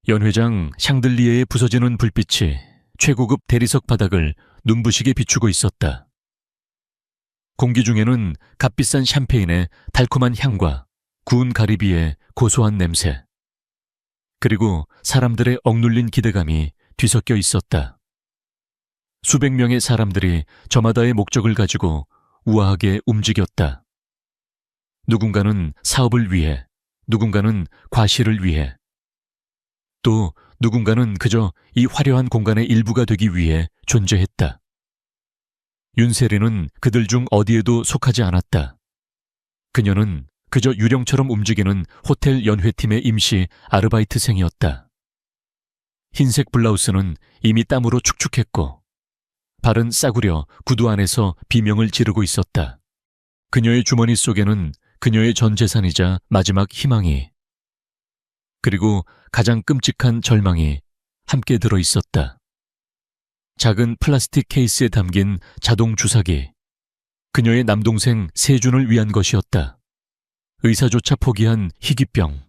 연 회장 샹들리에의 부서지는 불빛이 최고급 대리석 바닥을 눈부시게 비추고 있었다. 공기 중에는 값비싼 샴페인의 달콤한 향과 구운 가리비의 고소한 냄새, 그리고 사람들의 억눌린 기대감이 뒤섞여 있었다. 수백 명의 사람들이 저마다의 목적을 가지고 우아하게 움직였다. 누군가는 사업을 위해, 누군가는 과시를 위해, 또 누군가는 그저 이 화려한 공간의 일부가 되기 위해 존재했다. 윤세리는 그들 중 어디에도 속하지 않았다. 그녀는 그저 유령처럼 움직이는 호텔 연회팀의 임시 아르바이트생이었다. 흰색 블라우스는 이미 땀으로 축축했고 발은 싸구려 구두 안에서 비명을 지르고 있었다. 그녀의 주머니 속에는 그녀의 전 재산이자 마지막 희망이, 그리고 가장 끔찍한 절망이 함께 들어 있었다. 작은 플라스틱 케이스에 담긴 자동 주사기, 그녀의 남동생 세준을 위한 것이었다. 의사조차 포기한 희귀병.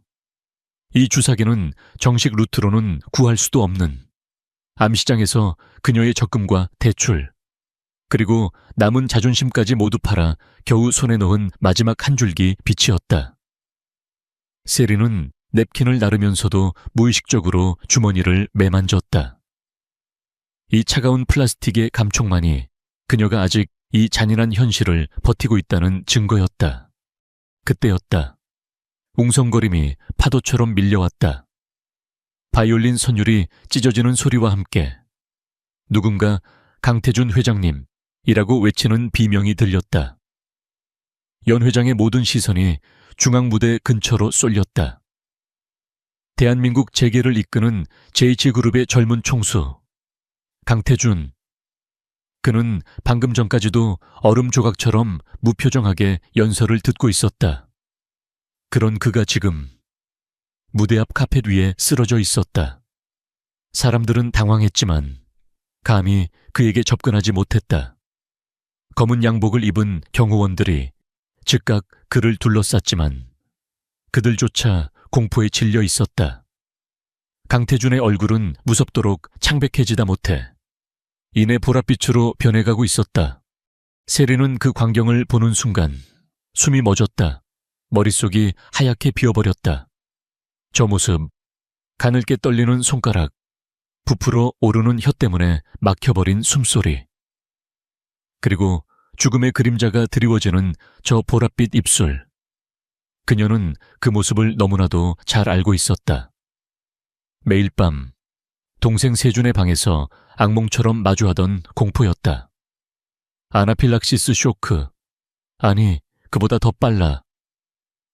이 주사기는 정식 루트로는 구할 수도 없는, 암시장에서 그녀의 적금과 대출, 그리고 남은 자존심까지 모두 팔아 겨우 손에 넣은 마지막 한 줄기 빛이었다. 세리는 냅킨을 나르면서도 무의식적으로 주머니를 매만졌다. 이 차가운 플라스틱의 감촉만이 그녀가 아직 이 잔인한 현실을 버티고 있다는 증거였다. 그때였다. 웅성거림이 파도처럼 밀려왔다. 바이올린 선율이 찢어지는 소리와 함께 누군가 강태준 회장님이라고 외치는 비명이 들렸다. 연 회장의 모든 시선이 중앙무대 근처로 쏠렸다. 대한민국 재계를 이끄는 JH그룹의 젊은 총수 강태준. 그는 방금 전까지도 얼음 조각처럼 무표정하게 연설을 듣고 있었다. 그런 그가 지금 무대 앞 카펫 위에 쓰러져 있었다. 사람들은 당황했지만 감히 그에게 접근하지 못했다. 검은 양복을 입은 경호원들이 즉각 그를 둘러쌌지만 그들조차 공포에 질려 있었다. 강태준의 얼굴은 무섭도록 창백해지다 못해 이내 보랏빛으로 변해가고 있었다. 세리는 그 광경을 보는 순간 숨이 멎었다. 머릿속이 하얗게 비어버렸다. 저 모습, 가늘게 떨리는 손가락, 부풀어 오르는 혀 때문에 막혀버린 숨소리, 그리고 죽음의 그림자가 드리워지는 저 보랏빛 입술. 그녀는 그 모습을 너무나도 잘 알고 있었다. 매일 밤 동생 세준의 방에서 악몽처럼 마주하던 공포였다. 아나필락시스 쇼크, 아니 그보다 더 빨라.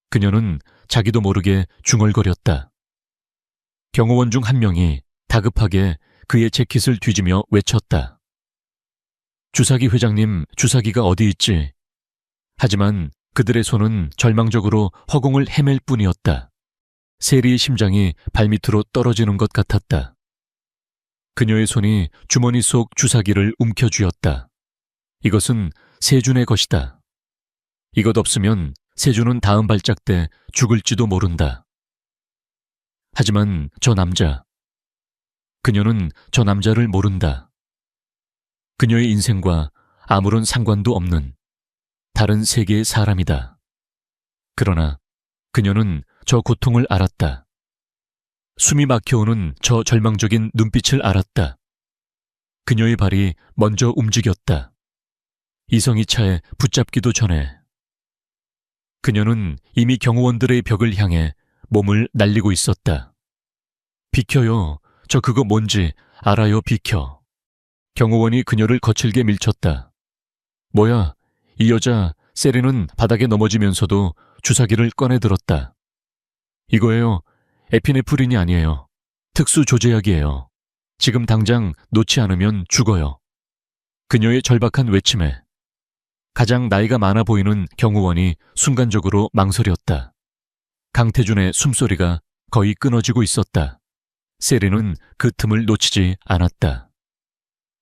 그녀는 자기도 모르게 중얼거렸다. 경호원 중 한 명이 다급하게 그의 재킷을 뒤지며 외쳤다. 주사기 회장님, 주사기가 어디 있지? 하지만 그들의 손은 절망적으로 허공을 헤맬 뿐이었다. 세리의 심장이 발밑으로 떨어지는 것 같았다. 그녀의 손이 주머니 속 주사기를 움켜쥐었다. 이것은 세준의 것이다. 이것 없으면 세준은 다음 발작 때 죽을지도 모른다. 하지만 저 남자, 그녀는 저 남자를 모른다. 그녀의 인생과 아무런 상관도 없는 다른 세계의 사람이다. 그러나 그녀는 저 고통을 알았다. 숨이 막혀오는 저 절망적인 눈빛을 알았다. 그녀의 발이 먼저 움직였다. 이성이 차에 붙잡기도 전에. 그녀는 이미 경호원들의 벽을 향해 몸을 날리고 있었다. 비켜요. 저 그거 뭔지 알아요. 비켜. 경호원이 그녀를 거칠게 밀쳤다. 뭐야, 이 여자. 세리는 바닥에 넘어지면서도 주사기를 꺼내들었다. 이거예요. 에피네프린이 아니에요. 특수 조제약이에요. 지금 당장 놓지 않으면 죽어요. 그녀의 절박한 외침에 가장 나이가 많아 보이는 경호원이 순간적으로 망설였다. 강태준의 숨소리가 거의 끊어지고 있었다. 세리는 그 틈을 놓치지 않았다.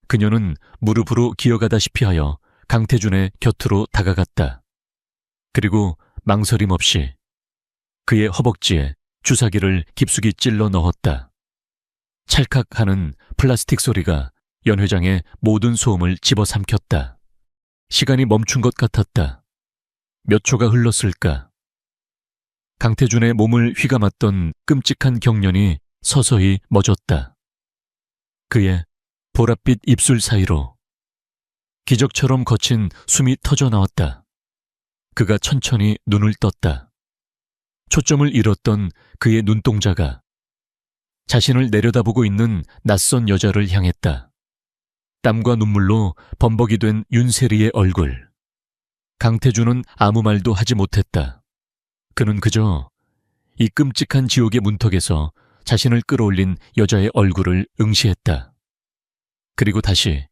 그녀는 무릎으로 기어가다시피 하여 강태준의 곁으로 다가갔다. 그리고 망설임 없이 그의 허벅지에 주사기를 깊숙이 찔러 넣었다. 찰칵하는 플라스틱 소리가 연 회장의 모든 소음을 집어삼켰다. 시간이 멈춘 것 같았다. 몇 초가 흘렀을까? 강태준의 몸을 휘감았던 끔찍한 경련이 서서히 멎었다. 그의 보랏빛 입술 사이로 기적처럼 거친 숨이 터져 나왔다. 그가 천천히 눈을 떴다. 초점을 잃었던 그의 눈동자가 자신을 내려다보고 있는 낯선 여자를 향했다. 땀과 눈물로 범벅이 된 윤세리의 얼굴. 강태준은 아무 말도 하지 못했다. 그는 그저 이 끔찍한 지옥의 문턱에서 자신을 끌어올린 여자의 얼굴을 응시했다. 그리고 다시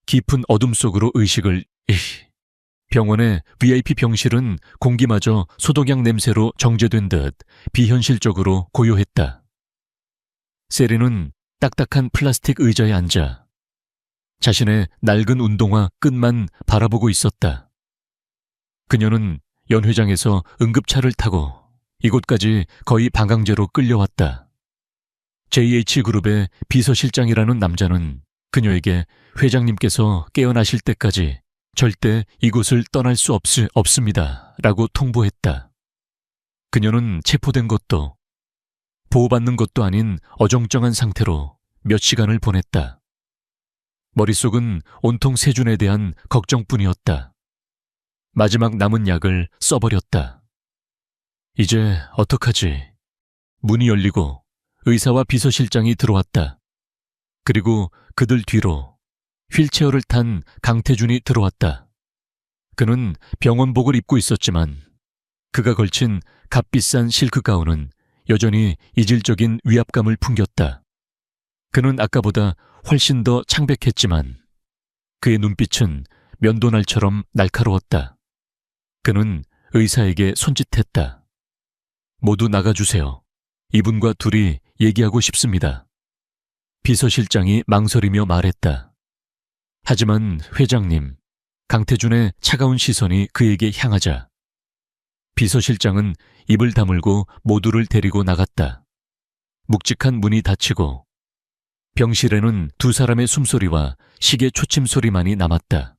깊은 어둠 속으로 의식을 병원의 VIP 병실은 공기마저 소독약 냄새로 정제된 듯 비현실적으로 고요했다. 세리는 딱딱한 플라스틱 의자에 앉아 자신의 낡은 운동화 끝만 바라보고 있었다. 그녀는 연 회장에서 응급차를 타고 이곳까지 거의 방광제로 끌려왔다. JH그룹의 비서실장이라는 남자는 그녀에게 회장님께서 깨어나실 때까지 절대 이곳을 떠날 수 없습니다. 라고 통보했다. 그녀는 체포된 것도 보호받는 것도 아닌 어정쩡한 상태로 몇 시간을 보냈다. 머릿속은 온통 세준에 대한 걱정뿐이었다. 마지막 남은 약을 써버렸다. 이제 어떡하지? 문이 열리고 의사와 비서실장이 들어왔다. 그리고 그들 뒤로 휠체어를 탄 강태준이 들어왔다. 그는 병원복을 입고 있었지만 그가 걸친 값비싼 실크 가운은 여전히 이질적인 위압감을 풍겼다. 그는 아까보다 훨씬 더 창백했지만 그의 눈빛은 면도날처럼 날카로웠다. 그는 의사에게 손짓했다. 모두 나가주세요. 이분과 둘이 얘기하고 싶습니다. 비서실장이 망설이며 말했다. 하지만 회장님, 강태준의 차가운 시선이 그에게 향하자 비서실장은 입을 다물고 모두를 데리고 나갔다. 묵직한 문이 닫히고 병실에는 두 사람의 숨소리와 시계 초침 소리만이 남았다.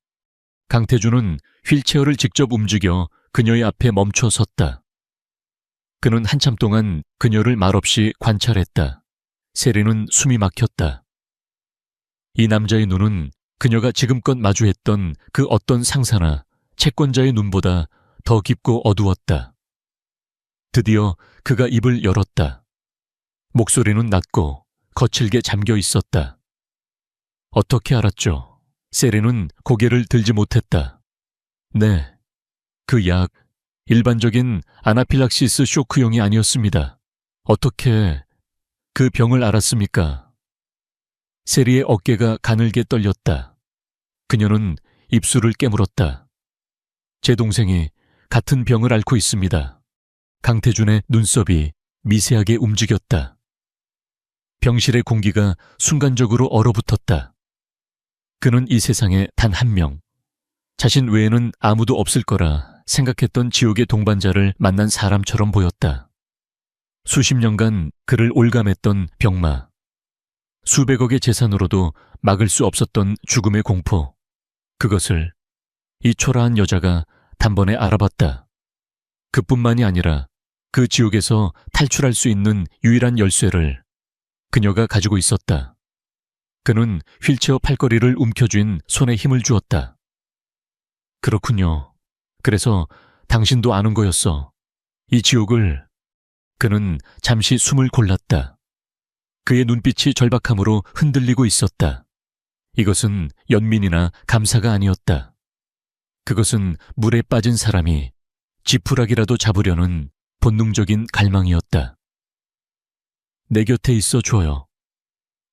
강태준은 휠체어를 직접 움직여 그녀의 앞에 멈춰 섰다. 그는 한참 동안 그녀를 말없이 관찰했다. 세리는 숨이 막혔다. 이 남자의 눈은 그녀가 지금껏 마주했던 그 어떤 상사나 채권자의 눈보다 더 깊고 어두웠다. 드디어 그가 입을 열었다. 목소리는 낮고 거칠게 잠겨 있었다. 어떻게 알았죠? 세리는 고개를 들지 못했다. 네, 그 약, 일반적인 아나필락시스 쇼크용이 아니었습니다. 어떻게 그 병을 알았습니까? 세리의 어깨가 가늘게 떨렸다. 그녀는 입술을 깨물었다. 제 동생이 같은 병을 앓고 있습니다. 강태준의 눈썹이 미세하게 움직였다. 병실의 공기가 순간적으로 얼어붙었다. 그는 이 세상에 단 한 명, 자신 외에는 아무도 없을 거라 생각했던 지옥의 동반자를 만난 사람처럼 보였다. 수십 년간 그를 올감했던 병마, 수백억의 재산으로도 막을 수 없었던 죽음의 공포, 그것을 이 초라한 여자가 단번에 알아봤다. 그뿐만이 아니라 그 지옥에서 탈출할 수 있는 유일한 열쇠를 그녀가 가지고 있었다. 그는 휠체어 팔걸이를 움켜쥔 손에 힘을 주었다. 그렇군요. 그래서 당신도 아는 거였어. 이 지옥을. 그는 잠시 숨을 골랐다. 그의 눈빛이 절박함으로 흔들리고 있었다. 이것은 연민이나 감사가 아니었다. 그것은 물에 빠진 사람이 지푸라기라도 잡으려는 본능적인 갈망이었다. 내 곁에 있어 줘요.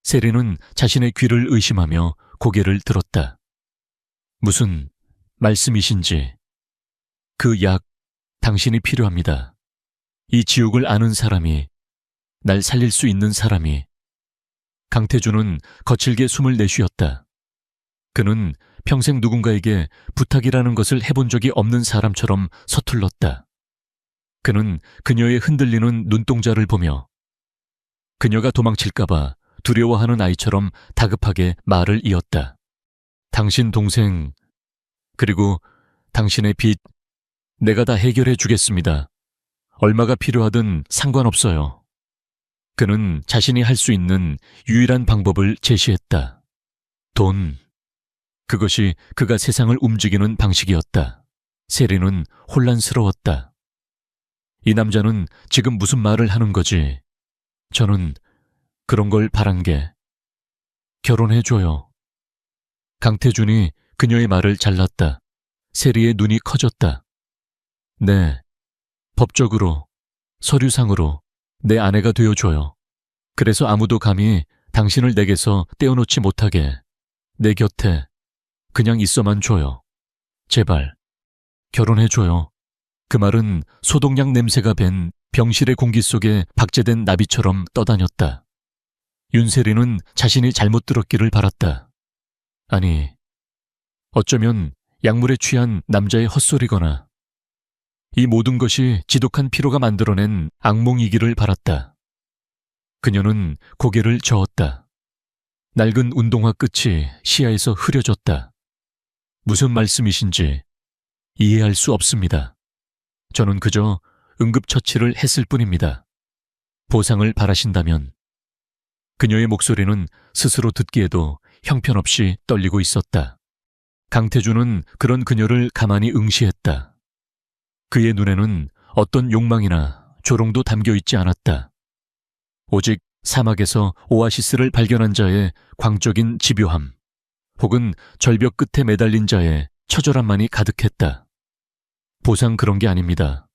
세리는 자신의 귀를 의심하며 고개를 들었다. 무슨 말씀이신지. 그 약, 당신이 필요합니다. 이 지옥을 아는 사람이, 날 살릴 수 있는 사람이. 강태준은 거칠게 숨을 내쉬었다. 그는 평생 누군가에게 부탁이라는 것을 해본 적이 없는 사람처럼 서툴렀다. 그는 그녀의 흔들리는 눈동자를 보며 그녀가 도망칠까봐 두려워하는 아이처럼 다급하게 말을 이었다. 당신 동생, 그리고 당신의 빚, 내가 다 해결해 주겠습니다. 얼마가 필요하든 상관없어요. 그는 자신이 할 수 있는 유일한 방법을 제시했다. 돈. 그것이 그가 세상을 움직이는 방식이었다. 세리는 혼란스러웠다. 이 남자는 지금 무슨 말을 하는 거지? 저는 그런 걸 바란 게 결혼해줘요. 강태준이 그녀의 말을 잘랐다. 세리의 눈이 커졌다. 네, 법적으로, 서류상으로 내 아내가 되어줘요. 그래서 아무도 감히 당신을 내게서 떼어놓지 못하게 내 곁에 그냥 있어만 줘요. 제발, 결혼해줘요. 그 말은 소독약 냄새가 밴 병실의 공기 속에 박제된 나비처럼 떠다녔다. 윤세리는 자신이 잘못 들었기를 바랐다. 아니, 어쩌면 약물에 취한 남자의 헛소리거나 이 모든 것이 지독한 피로가 만들어낸 악몽이기를 바랐다. 그녀는 고개를 저었다. 낡은 운동화 끝이 시야에서 흐려졌다. 무슨 말씀이신지 이해할 수 없습니다. 저는 그저 응급처치를 했을 뿐입니다. 보상을 바라신다면. 그녀의 목소리는 스스로 듣기에도 형편없이 떨리고 있었다. 강태준은 그런 그녀를 가만히 응시했다. 그의 눈에는 어떤 욕망이나 조롱도 담겨 있지 않았다. 오직 사막에서 오아시스를 발견한 자의 광적인 집요함, 혹은 절벽 끝에 매달린 자의 처절함만이 가득했다. 보상 그런 게 아닙니다.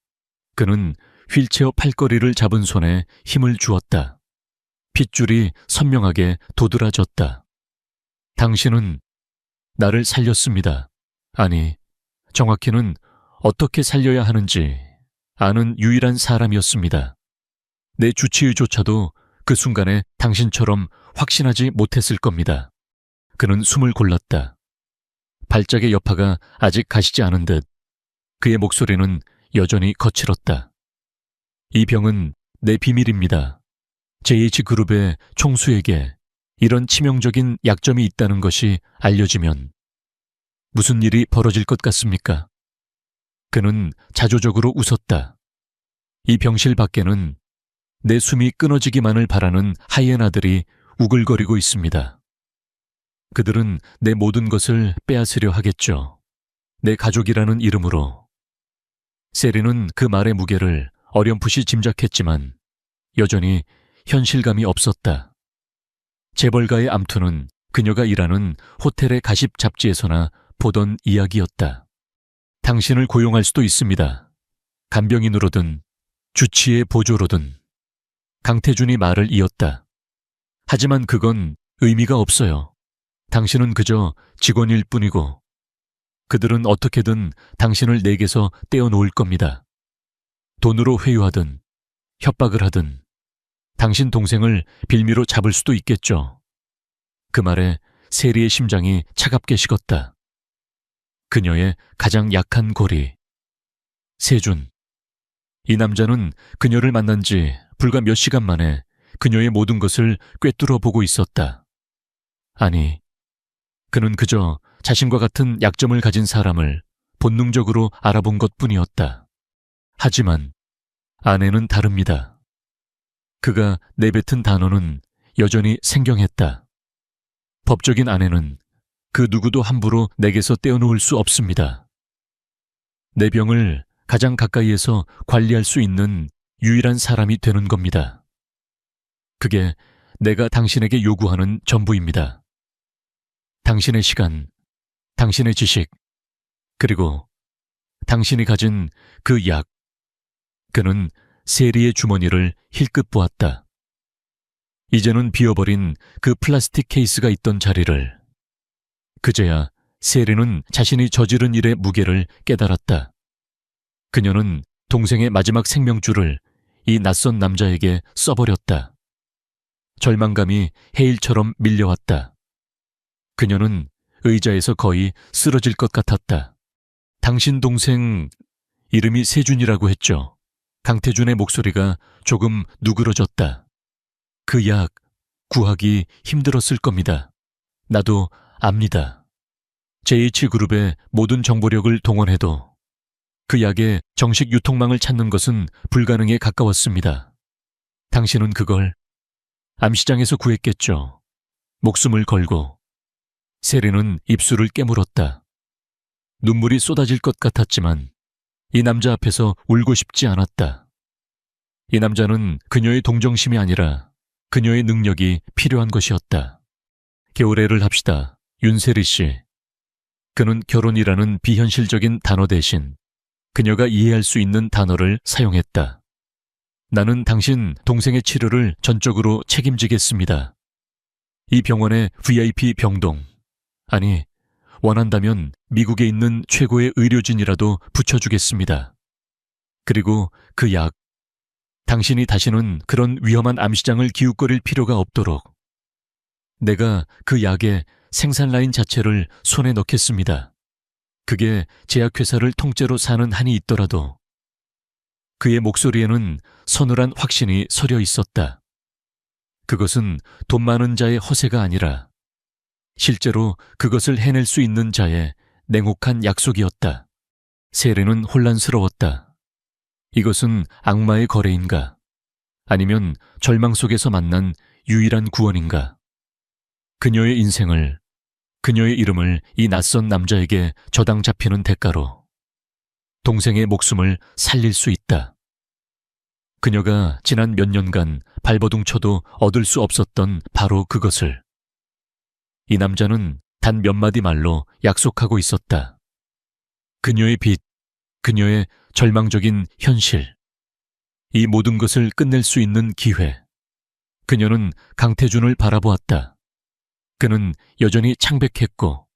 그는 휠체어 팔걸이를 잡은 손에 힘을 주었다. 핏줄이 선명하게 도드라졌다. 당신은 나를 살렸습니다. 아니, 정확히는 어떻게 살려야 하는지 아는 유일한 사람이었습니다. 내 주치의조차도 그 순간에 당신처럼 확신하지 못했을 겁니다. 그는 숨을 골랐다. 발작의 여파가 아직 가시지 않은 듯 그의 목소리는 여전히 거칠었다. 이 병은 내 비밀입니다. JH그룹의 총수에게 이런 치명적인 약점이 있다는 것이 알려지면 무슨 일이 벌어질 것 같습니까? 그는 자조적으로 웃었다. 이 병실 밖에는 내 숨이 끊어지기만을 바라는 하이에나들이 우글거리고 있습니다. 그들은 내 모든 것을 빼앗으려 하겠죠. 내 가족이라는 이름으로. 세리는 그 말의 무게를 어렴풋이 짐작했지만 여전히 현실감이 없었다. 재벌가의 암투는 그녀가 일하는 호텔의 가십 잡지에서나 보던 이야기였다. 당신을 고용할 수도 있습니다. 간병인으로든 주치의 보조로든. 강태준이 말을 이었다. 하지만 그건 의미가 없어요. 당신은 그저 직원일 뿐이고 그들은 어떻게든 당신을 내게서 떼어놓을 겁니다. 돈으로 회유하든 협박을 하든 당신 동생을 빌미로 잡을 수도 있겠죠. 그 말에 세리의 심장이 차갑게 식었다. 그녀의 가장 약한 고리. 세준. 이 남자는 그녀를 만난 지 불과 몇 시간 만에 그녀의 모든 것을 꿰뚫어 보고 있었다. 아니, 그는 그저 자신과 같은 약점을 가진 사람을 본능적으로 알아본 것뿐이었다. 하지만 아내는 다릅니다. 그가 내뱉은 단어는 여전히 생경했다. 법적인 아내는 그 누구도 함부로 내게서 떼어놓을 수 없습니다. 내 병을 가장 가까이에서 관리할 수 있는 유일한 사람이 되는 겁니다. 그게 내가 당신에게 요구하는 전부입니다. 당신의 시간, 당신의 지식, 그리고 당신이 가진 그 약. 그는 세리의 주머니를 힐끗 보았다. 이제는 비어버린 그 플라스틱 케이스가 있던 자리를. 그제야 세리는 자신이 저지른 일의 무게를 깨달았다. 그녀는 동생의 마지막 생명줄을 이 낯선 남자에게 써버렸다. 절망감이 해일처럼 밀려왔다. 그녀는 의자에서 거의 쓰러질 것 같았다. 당신 동생 이름이 세준이라고 했죠. 강태준의 목소리가 조금 누그러졌다. 그 약 구하기 힘들었을 겁니다. 나도 압니다. JH그룹의 모든 정보력을 동원해도 그 약의 정식 유통망을 찾는 것은 불가능에 가까웠습니다. 당신은 그걸 암시장에서 구했겠죠. 목숨을 걸고. 세리는 입술을 깨물었다. 눈물이 쏟아질 것 같았지만 이 남자 앞에서 울고 싶지 않았다. 이 남자는 그녀의 동정심이 아니라 그녀의 능력이 필요한 것이었다. 개월애를 합시다, 윤세리 씨. 그는 결혼이라는 비현실적인 단어 대신 그녀가 이해할 수 있는 단어를 사용했다. 나는 당신 동생의 치료를 전적으로 책임지겠습니다. 이 병원의 VIP 병동, 아니, 원한다면 미국에 있는 최고의 의료진이라도 붙여주겠습니다. 그리고 그 약, 당신이 다시는 그런 위험한 암시장을 기웃거릴 필요가 없도록 내가 그 약의 생산 라인 자체를 손에 넣겠습니다. 그게 제약회사를 통째로 사는 한이 있더라도. 그의 목소리에는 서늘한 확신이 서려 있었다. 그것은 돈 많은 자의 허세가 아니라 실제로 그것을 해낼 수 있는 자의 냉혹한 약속이었다. 세례는 혼란스러웠다. 이것은 악마의 거래인가? 아니면 절망 속에서 만난 유일한 구원인가? 그녀의 인생을, 그녀의 이름을 이 낯선 남자에게 저당 잡히는 대가로 동생의 목숨을 살릴 수 있다. 그녀가 지난 몇 년간 발버둥 쳐도 얻을 수 없었던 바로 그것을 이 남자는 단 몇 마디 말로 약속하고 있었다. 그녀의 빚, 그녀의 절망적인 현실, 이 모든 것을 끝낼 수 있는 기회. 그녀는 강태준을 바라보았다. 그는 여전히 창백했고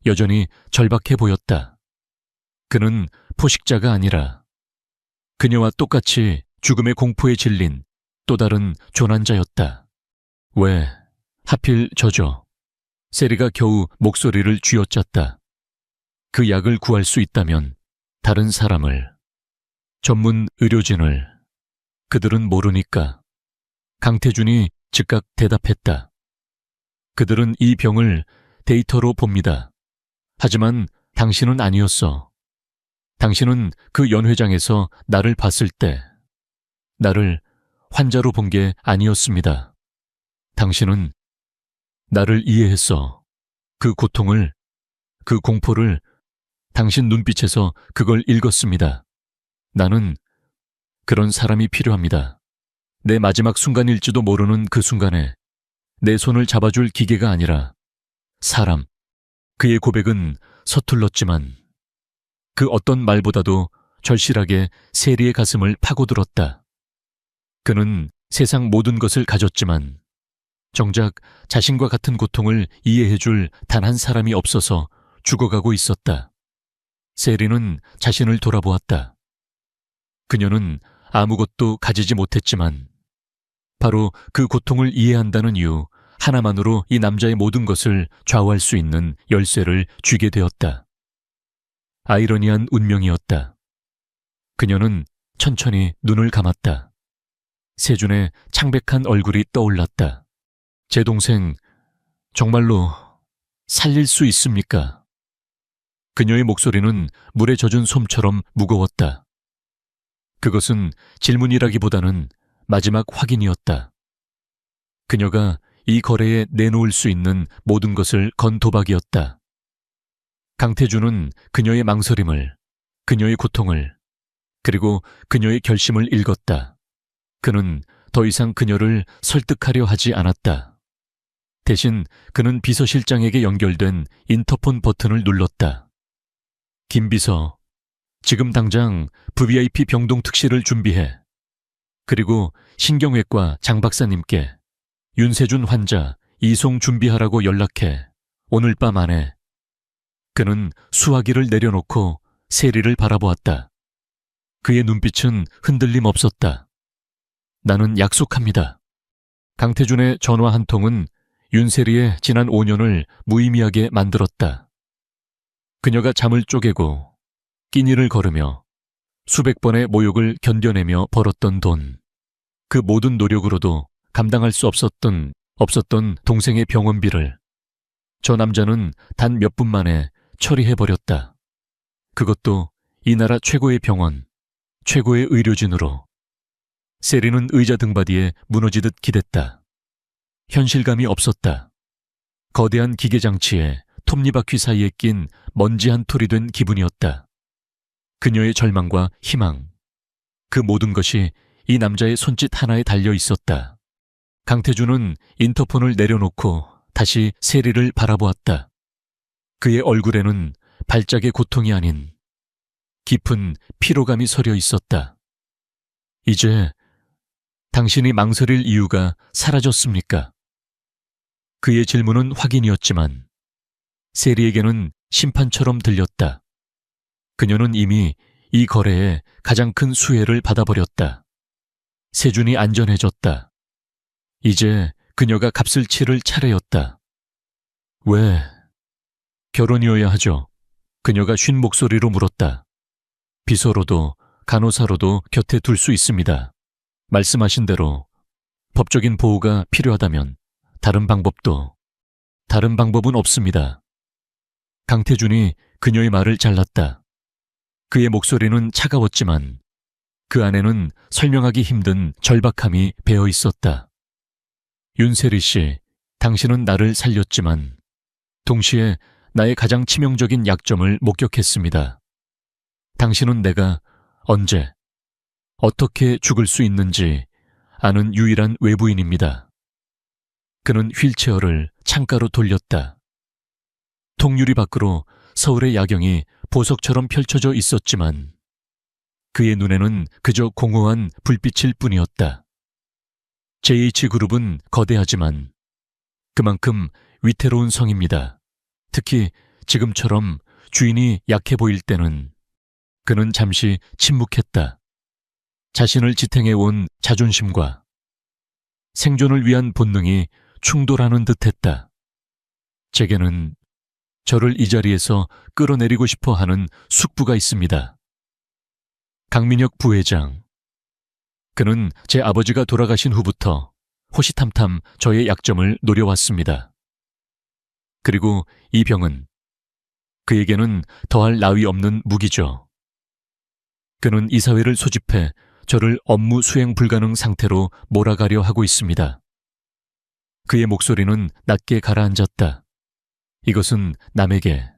여전히 절박해 보였다. 그는 포식자가 아니라 그녀와 똑같이 죽음의 공포에 질린 또 다른 조난자였다. 왜 하필 저죠? 세리가 겨우 목소리를 쥐어짰다. 그 약을 구할 수 있다면 다른 사람을, 전문 의료진을, 그들은 모르니까. 강태준이 즉각 대답했다. 그들은 이 병을 데이터로 봅니다. 하지만 당신은 아니었어. 당신은 그 연회장에서 나를 봤을 때 나를 환자로 본 게 아니었습니다. 당신은 나를 이해했어. 그 고통을, 그 공포를 당신 눈빛에서 그걸 읽었습니다. 나는 그런 사람이 필요합니다. 내 마지막 순간일지도 모르는 그 순간에 내 손을 잡아줄 기계가 아니라 사람. 그의 고백은 서툴렀지만 그 어떤 말보다도 절실하게 세리의 가슴을 파고들었다. 그는 세상 모든 것을 가졌지만 정작 자신과 같은 고통을 이해해줄 단 한 사람이 없어서 죽어가고 있었다. 세리는 자신을 돌아보았다. 그녀는 아무것도 가지지 못했지만 바로 그 고통을 이해한다는 이유 하나만으로 이 남자의 모든 것을 좌우할 수 있는 열쇠를 쥐게 되었다. 아이러니한 운명이었다. 그녀는 천천히 눈을 감았다. 세준의 창백한 얼굴이 떠올랐다. 제 동생 정말로 살릴 수 있습니까? 그녀의 목소리는 물에 젖은 솜처럼 무거웠다. 그것은 질문이라기보다는 마지막 확인이었다. 그녀가 이 거래에 내놓을 수 있는 모든 것을 건 도박이었다. 강태준은 그녀의 망설임을, 그녀의 고통을, 그리고 그녀의 결심을 읽었다. 그는 더 이상 그녀를 설득하려 하지 않았다. 대신 그는 비서실장에게 연결된 인터폰 버튼을 눌렀다. 김 비서, 지금 당장 VIP 병동 특실을 준비해. 그리고 신경외과 장 박사님께 윤세준 환자 이송 준비하라고 연락해. 오늘 밤 안에. 그는 수화기를 내려놓고 세리를 바라보았다. 그의 눈빛은 흔들림 없었다. 나는 약속합니다. 강태준의 전화 한 통은 윤세리의 지난 5년을 무의미하게 만들었다. 그녀가 잠을 쪼개고 끼니를 걸으며 수백 번의 모욕을 견뎌내며 벌었던 돈, 그 모든 노력으로도 감당할 수 없었던 없었던 동생의 병원비를 저 남자는 단 몇 분 만에 처리해버렸다. 그것도 이 나라 최고의 병원, 최고의 의료진으로. 세리는 의자 등받이에 무너지듯 기댔다. 현실감이 없었다. 거대한 기계장치에 톱니바퀴 사이에 낀 먼지 한 톨이 된 기분이었다. 그녀의 절망과 희망, 그 모든 것이 이 남자의 손짓 하나에 달려 있었다. 강태준은 인터폰을 내려놓고 다시 세리를 바라보았다. 그의 얼굴에는 발작의 고통이 아닌 깊은 피로감이 서려 있었다. 이제 당신이 망설일 이유가 사라졌습니까? 그의 질문은 확인이었지만 세리에게는 심판처럼 들렸다. 그녀는 이미 이 거래에 가장 큰 수혜를 받아버렸다. 세준이 안전해졌다. 이제 그녀가 값을 치를 차례였다. 왜? 결혼이어야 하죠. 그녀가 쉰 목소리로 물었다. 비서로도 간호사로도 곁에 둘 수 있습니다. 말씀하신 대로 법적인 보호가 필요하다면 다른 방법은 없습니다. 강태준이 그녀의 말을 잘랐다. 그의 목소리는 차가웠지만 그 안에는 설명하기 힘든 절박함이 배어 있었다. 윤세리 씨, 당신은 나를 살렸지만 동시에 나의 가장 치명적인 약점을 목격했습니다. 당신은 내가 언제, 어떻게 죽을 수 있는지 아는 유일한 외부인입니다. 그는 휠체어를 창가로 돌렸다. 통유리 밖으로 서울의 야경이 보석처럼 펼쳐져 있었지만 그의 눈에는 그저 공허한 불빛일 뿐이었다. JH그룹은 거대하지만 그만큼 위태로운 성입니다. 특히 지금처럼 주인이 약해 보일 때는. 그는 잠시 침묵했다. 자신을 지탱해온 자존심과 생존을 위한 본능이 충돌하는 듯했다. 제게는 저를 이 자리에서 끌어내리고 싶어 하는 숙부가 있습니다. 강민혁 부회장. 그는 제 아버지가 돌아가신 후부터 호시탐탐 저의 약점을 노려왔습니다. 그리고 이 병은 그에게는 더할 나위 없는 무기죠. 그는 이사회를 소집해 저를 업무 수행 불가능 상태로 몰아가려 하고 있습니다. 그의 목소리는 낮게 가라앉았다. 이것은 남에게,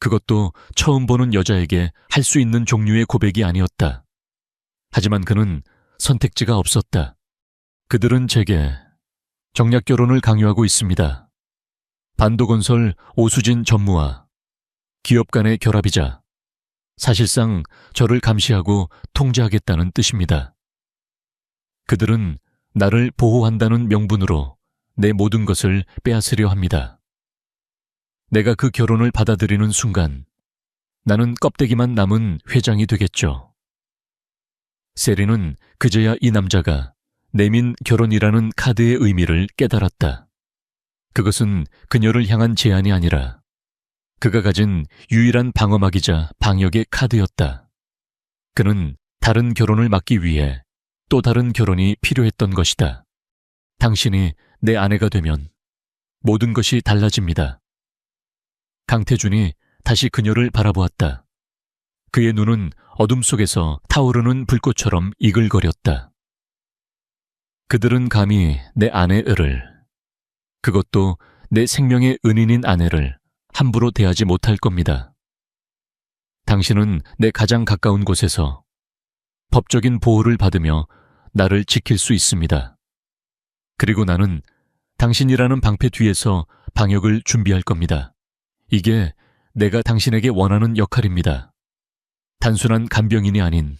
그것도 처음 보는 여자에게 할 수 있는 종류의 고백이 아니었다. 하지만 그는 선택지가 없었다. 그들은 제게 정략 결혼을 강요하고 있습니다. 반도건설 오수진 전무와 기업 간의 결합이자 사실상 저를 감시하고 통제하겠다는 뜻입니다. 그들은 나를 보호한다는 명분으로 내 모든 것을 빼앗으려 합니다. 내가 그 결혼을 받아들이는 순간 나는 껍데기만 남은 회장이 되겠죠. 세리는 그제야 이 남자가 내민 결혼이라는 카드의 의미를 깨달았다. 그것은 그녀를 향한 제안이 아니라 그가 가진 유일한 방어막이자 방역의 카드였다. 그는 다른 결혼을 막기 위해 또 다른 결혼이 필요했던 것이다. 당신이 내 아내가 되면 모든 것이 달라집니다. 강태준이 다시 그녀를 바라보았다. 그의 눈은 어둠 속에서 타오르는 불꽃처럼 이글거렸다. 그들은 감히 내 아내를, 그것도 내 생명의 은인인 아내를 함부로 대하지 못할 겁니다. 당신은 내 가장 가까운 곳에서 법적인 보호를 받으며 나를 지킬 수 있습니다. 그리고 나는 당신이라는 방패 뒤에서 방역을 준비할 겁니다. 이게 내가 당신에게 원하는 역할입니다. 단순한 간병인이 아닌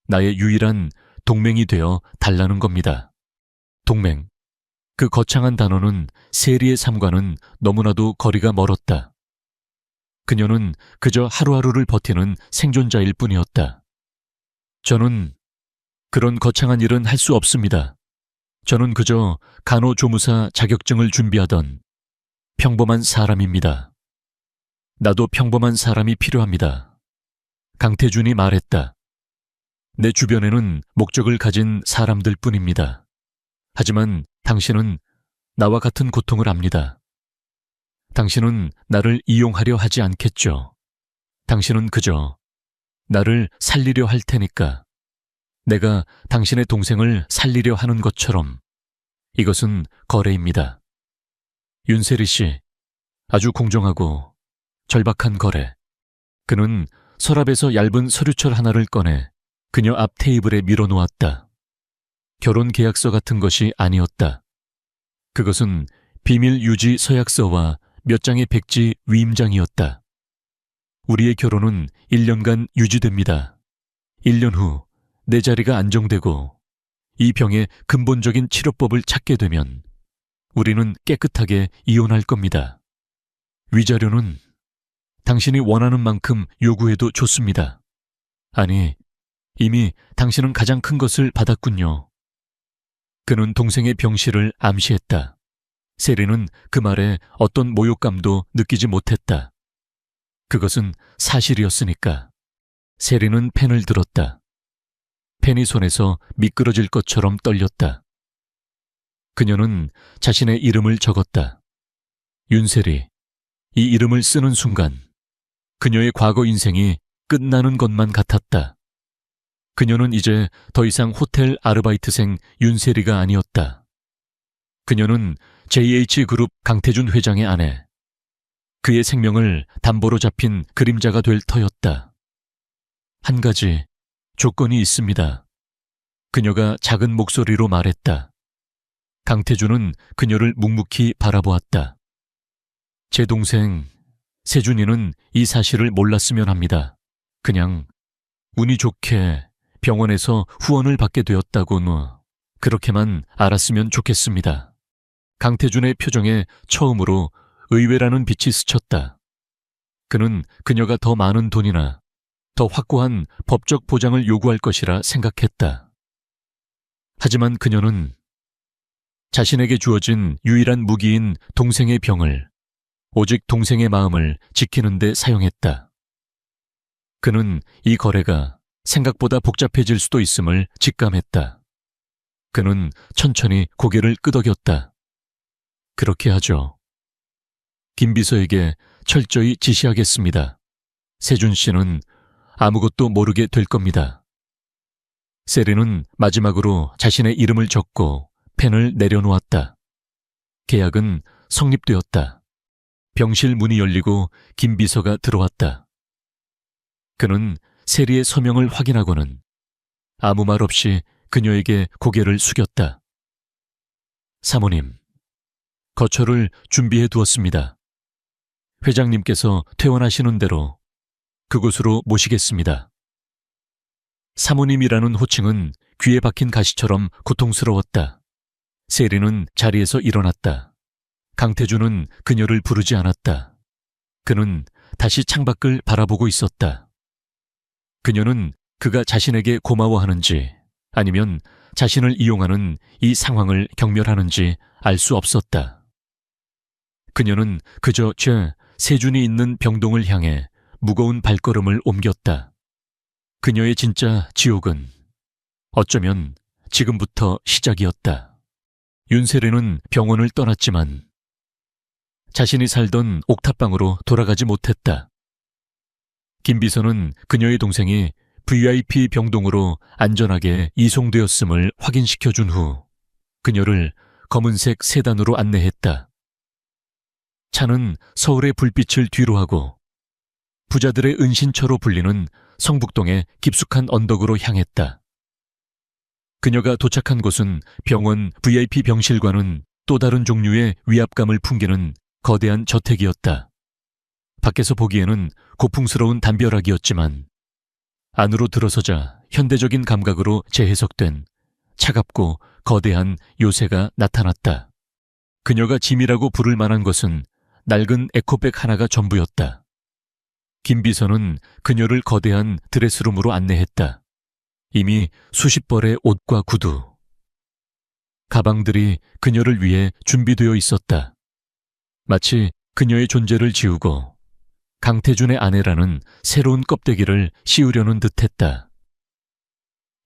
나의 유일한 동맹이 되어 달라는 겁니다. 동맹. 그 거창한 단어는 세리의 삶과는 너무나도 거리가 멀었다. 그녀는 그저 하루하루를 버티는 생존자일 뿐이었다. 저는 그런 거창한 일은 할 수 없습니다. 저는 그저 간호조무사 자격증을 준비하던 평범한 사람입니다. 나도 평범한 사람이 필요합니다. 강태준이 말했다. 내 주변에는 목적을 가진 사람들 뿐입니다. 하지만 당신은 나와 같은 고통을 압니다. 당신은 나를 이용하려 하지 않겠죠. 당신은 그저 나를 살리려 할 테니까. 내가 당신의 동생을 살리려 하는 것처럼. 이것은 거래입니다. 윤세리 씨, 아주 공정하고 절박한 거래. 그는 서랍에서 얇은 서류철 하나를 꺼내 그녀 앞 테이블에 밀어놓았다. 결혼 계약서 같은 것이 아니었다. 그것은 비밀 유지 서약서와 몇 장의 백지 위임장이었다. 우리의 결혼은 1년간 유지됩니다. 1년 후 내 자리가 안정되고 이 병의 근본적인 치료법을 찾게 되면 우리는 깨끗하게 이혼할 겁니다. 위자료는 당신이 원하는 만큼 요구해도 좋습니다. 아니, 이미 당신은 가장 큰 것을 받았군요. 그는 동생의 병실을 암시했다. 세리는 그 말에 어떤 모욕감도 느끼지 못했다. 그것은 사실이었으니까. 세리는 펜을 들었다. 펜이 손에서 미끄러질 것처럼 떨렸다. 그녀는 자신의 이름을 적었다. 윤세리. 이 이름을 쓰는 순간 그녀의 과거 인생이 끝나는 것만 같았다. 그녀는 이제 더 이상 호텔 아르바이트생 윤세리가 아니었다. 그녀는 JH그룹 강태준 회장의 아내. 그의 생명을 담보로 잡힌 그림자가 될 터였다. 한 가지 조건이 있습니다. 그녀가 작은 목소리로 말했다. 강태준은 그녀를 묵묵히 바라보았다. 제 동생 세준이는 이 사실을 몰랐으면 합니다. 그냥 운이 좋게 병원에서 후원을 받게 되었다고는 그렇게만 알았으면 좋겠습니다. 강태준의 표정에 처음으로 의외라는 빛이 스쳤다. 그는 그녀가 더 많은 돈이나 더 확고한 법적 보장을 요구할 것이라 생각했다. 하지만 그녀는 자신에게 주어진 유일한 무기인 동생의 병을 오직 동생의 마음을 지키는 데 사용했다. 그는 이 거래가 생각보다 복잡해질 수도 있음을 직감했다. 그는 천천히 고개를 끄덕였다. 그렇게 하죠. 김 비서에게 철저히 지시하겠습니다. 세준 씨는 아무것도 모르게 될 겁니다. 세리는 마지막으로 자신의 이름을 적고 펜을 내려놓았다. 계약은 성립되었다. 병실 문이 열리고 김 비서가 들어왔다. 그는 세리의 서명을 확인하고는 아무 말 없이 그녀에게 고개를 숙였다. 사모님, 거처를 준비해 두었습니다. 회장님께서 퇴원하시는 대로 그곳으로 모시겠습니다. 사모님이라는 호칭은 귀에 박힌 가시처럼 고통스러웠다. 세리는 자리에서 일어났다. 강태준은 그녀를 부르지 않았다. 그는 다시 창밖을 바라보고 있었다. 그녀는 그가 자신에게 고마워하는지 아니면 자신을 이용하는 이 상황을 경멸하는지 알 수 없었다. 그녀는 그저 세준이 있는 병동을 향해 무거운 발걸음을 옮겼다. 그녀의 진짜 지옥은 어쩌면 지금부터 시작이었다. 윤세리는 병원을 떠났지만 자신이 살던 옥탑방으로 돌아가지 못했다. 김 비서는 그녀의 동생이 VIP 병동으로 안전하게 이송되었음을 확인시켜준 후 그녀를 검은색 세단으로 안내했다. 차는 서울의 불빛을 뒤로하고 부자들의 은신처로 불리는 성북동의 깊숙한 언덕으로 향했다. 그녀가 도착한 곳은 병원 VIP 병실과는 또 다른 종류의 위압감을 풍기는 거대한 저택이었다. 밖에서 보기에는 고풍스러운 담벼락이었지만 안으로 들어서자 현대적인 감각으로 재해석된 차갑고 거대한 요새가 나타났다. 그녀가 짐이라고 부를 만한 것은 낡은 에코백 하나가 전부였다. 김 비서는 그녀를 거대한 드레스룸으로 안내했다. 이미 수십 벌의 옷과 구두, 가방들이 그녀를 위해 준비되어 있었다. 마치 그녀의 존재를 지우고 강태준의 아내라는 새로운 껍데기를 씌우려는 듯했다.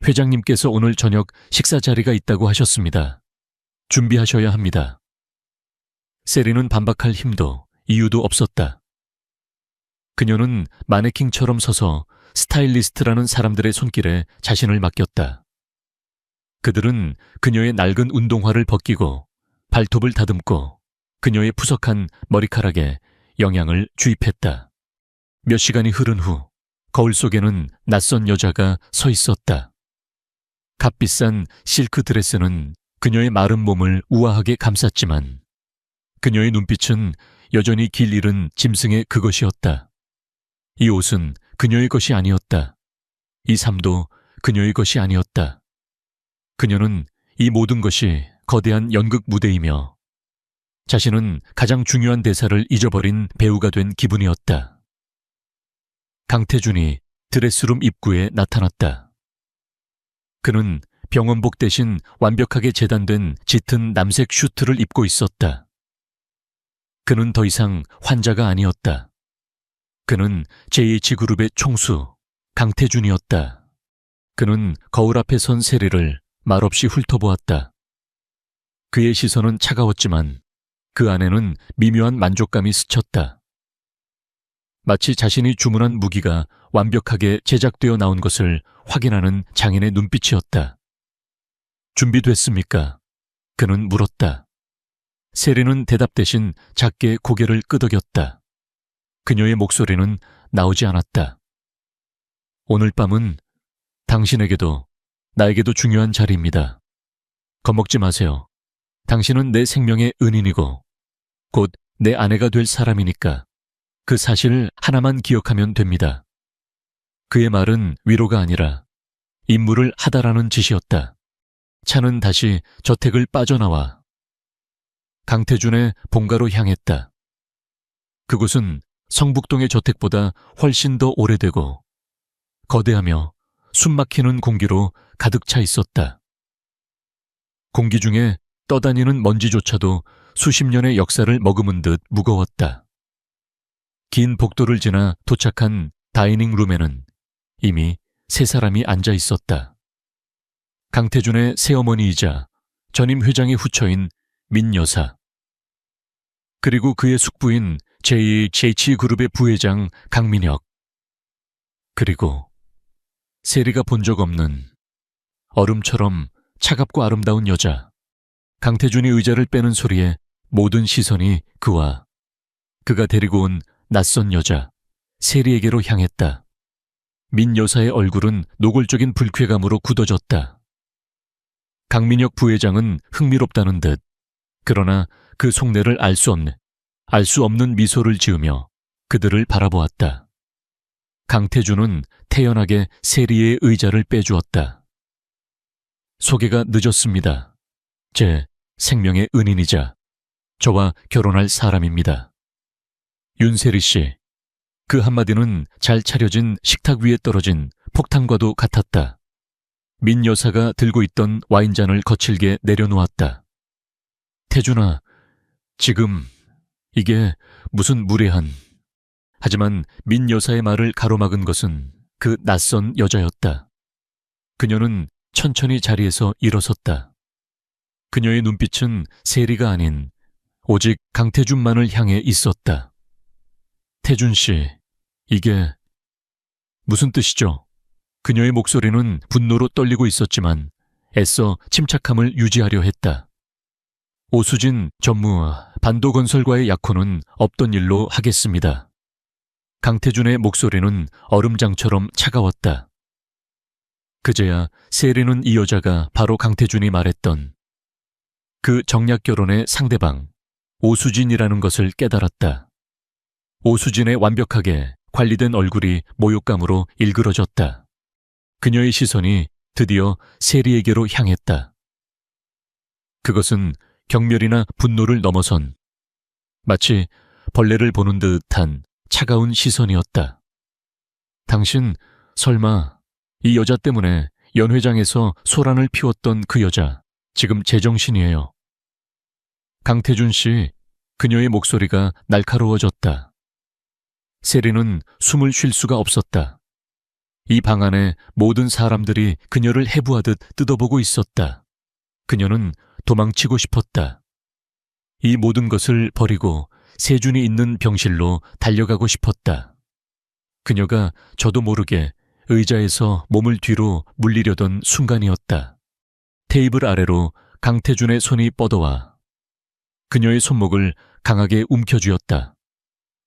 회장님께서 오늘 저녁 식사 자리가 있다고 하셨습니다. 준비하셔야 합니다. 세리는 반박할 힘도 이유도 없었다. 그녀는 마네킹처럼 서서 스타일리스트라는 사람들의 손길에 자신을 맡겼다. 그들은 그녀의 낡은 운동화를 벗기고 발톱을 다듬고 그녀의 푸석한 머리카락에 영양을 주입했다. 몇 시간이 흐른 후 거울 속에는 낯선 여자가 서 있었다. 값비싼 실크 드레스는 그녀의 마른 몸을 우아하게 감쌌지만 그녀의 눈빛은 여전히 길 잃은 짐승의 그것이었다. 이 옷은 그녀의 것이 아니었다. 이 삶도 그녀의 것이 아니었다. 그녀는 이 모든 것이 거대한 연극 무대이며 자신은 가장 중요한 대사를 잊어버린 배우가 된 기분이었다. 강태준이 드레스룸 입구에 나타났다. 그는 병원복 대신 완벽하게 재단된 짙은 남색 슈트를 입고 있었다. 그는 더 이상 환자가 아니었다. 그는 JH그룹의 총수 강태준이었다. 그는 거울 앞에 선 세리를 말없이 훑어보았다. 그의 시선은 차가웠지만 그 안에는 미묘한 만족감이 스쳤다. 마치 자신이 주문한 무기가 완벽하게 제작되어 나온 것을 확인하는 장인의 눈빛이었다. 준비됐습니까? 그는 물었다. 세리는 대답 대신 작게 고개를 끄덕였다. 그녀의 목소리는 나오지 않았다. 오늘 밤은 당신에게도 나에게도 중요한 자리입니다. 겁먹지 마세요. 당신은 내 생명의 은인이고 곧 내 아내가 될 사람이니까 그 사실 하나만 기억하면 됩니다. 그의 말은 위로가 아니라 임무를 하다라는 짓이었다. 차는 다시 저택을 빠져나와 강태준의 본가로 향했다. 그곳은 성북동의 저택보다 훨씬 더 오래되고 거대하며 숨막히는 공기로 가득 차 있었다. 공기 중에 떠다니는 먼지조차도 수십 년의 역사를 머금은 듯 무거웠다. 긴 복도를 지나 도착한 다이닝 룸에는 이미 세 사람이 앉아 있었다. 강태준의 새어머니이자 전임 회장의 후처인 민 여사, 그리고 그의 숙부인 JH그룹의 부회장 강민혁, 그리고 세리가 본 적 없는 얼음처럼 차갑고 아름다운 여자. 강태준이 의자를 빼는 소리에 모든 시선이 그와 그가 데리고 온 낯선 여자 세리에게로 향했다. 민 여사의 얼굴은 노골적인 불쾌감으로 굳어졌다. 강민혁 부회장은 흥미롭다는 듯, 그러나 그 속내를 알 수 없는 미소를 지으며 그들을 바라보았다. 강태준은 태연하게 세리의 의자를 빼주었다. 소개가 늦었습니다. 제 생명의 은인이자 저와 결혼할 사람입니다. 윤세리 씨. 그 한마디는 잘 차려진 식탁 위에 떨어진 폭탄과도 같았다. 민 여사가 들고 있던 와인잔을 거칠게 내려놓았다. 태준아, 지금 이게 무슨 무례한... 하지만 민 여사의 말을 가로막은 것은 그 낯선 여자였다. 그녀는 천천히 자리에서 일어섰다. 그녀의 눈빛은 세리가 아닌 오직 강태준만을 향해 있었다. 태준 씨, 이게 무슨 뜻이죠? 그녀의 목소리는 분노로 떨리고 있었지만 애써 침착함을 유지하려 했다. 오수진 전무 반도건설과의 약혼은 없던 일로 하겠습니다. 강태준의 목소리는 얼음장처럼 차가웠다. 그제야 세리는 이 여자가 바로 강태준이 말했던 그 정략 결혼의 상대방 오수진이라는 것을 깨달았다. 오수진의 완벽하게 관리된 얼굴이 모욕감으로 일그러졌다. 그녀의 시선이 드디어 세리에게로 향했다. 그것은 경멸이나 분노를 넘어선 마치 벌레를 보는 듯한 차가운 시선이었다. 당신 설마 이 여자 때문에 연회장에서 소란을 피웠던 그 여자 지금 제정신이에요. 강태준 씨, 그녀의 목소리가 날카로워졌다. 세리는 숨을 쉴 수가 없었다. 이 방 안에 모든 사람들이 그녀를 해부하듯 뜯어보고 있었다. 그녀는 도망치고 싶었다. 이 모든 것을 버리고 세준이 있는 병실로 달려가고 싶었다. 그녀가 저도 모르게 의자에서 몸을 뒤로 물리려던 순간이었다. 테이블 아래로 강태준의 손이 뻗어와 그녀의 손목을 강하게 움켜쥐었다.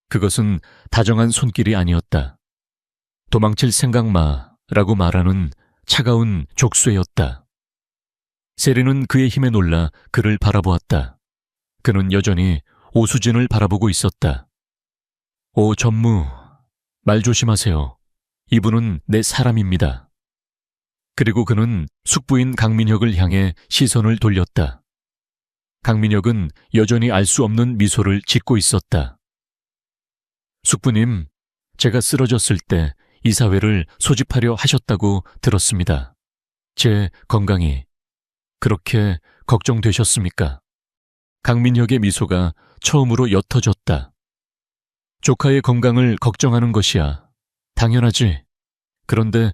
그것은 다정한 손길이 아니었다. 도망칠 생각 마라고 말하는 차가운 족쇄였다. 세리는 그의 힘에 놀라 그를 바라보았다. 그는 여전히 오수진을 바라보고 있었다. 오 전무, 말 조심하세요. 이분은 내 사람입니다. 그리고 그는 숙부인 강민혁을 향해 시선을 돌렸다. 강민혁은 여전히 알 수 없는 미소를 짓고 있었다. 숙부님, 제가 쓰러졌을 때 이사회를 소집하려 하셨다고 들었습니다. 제 건강이 그렇게 걱정되셨습니까? 강민혁의 미소가 처음으로 옅어졌다. 조카의 건강을 걱정하는 것이야. 당연하지. 그런데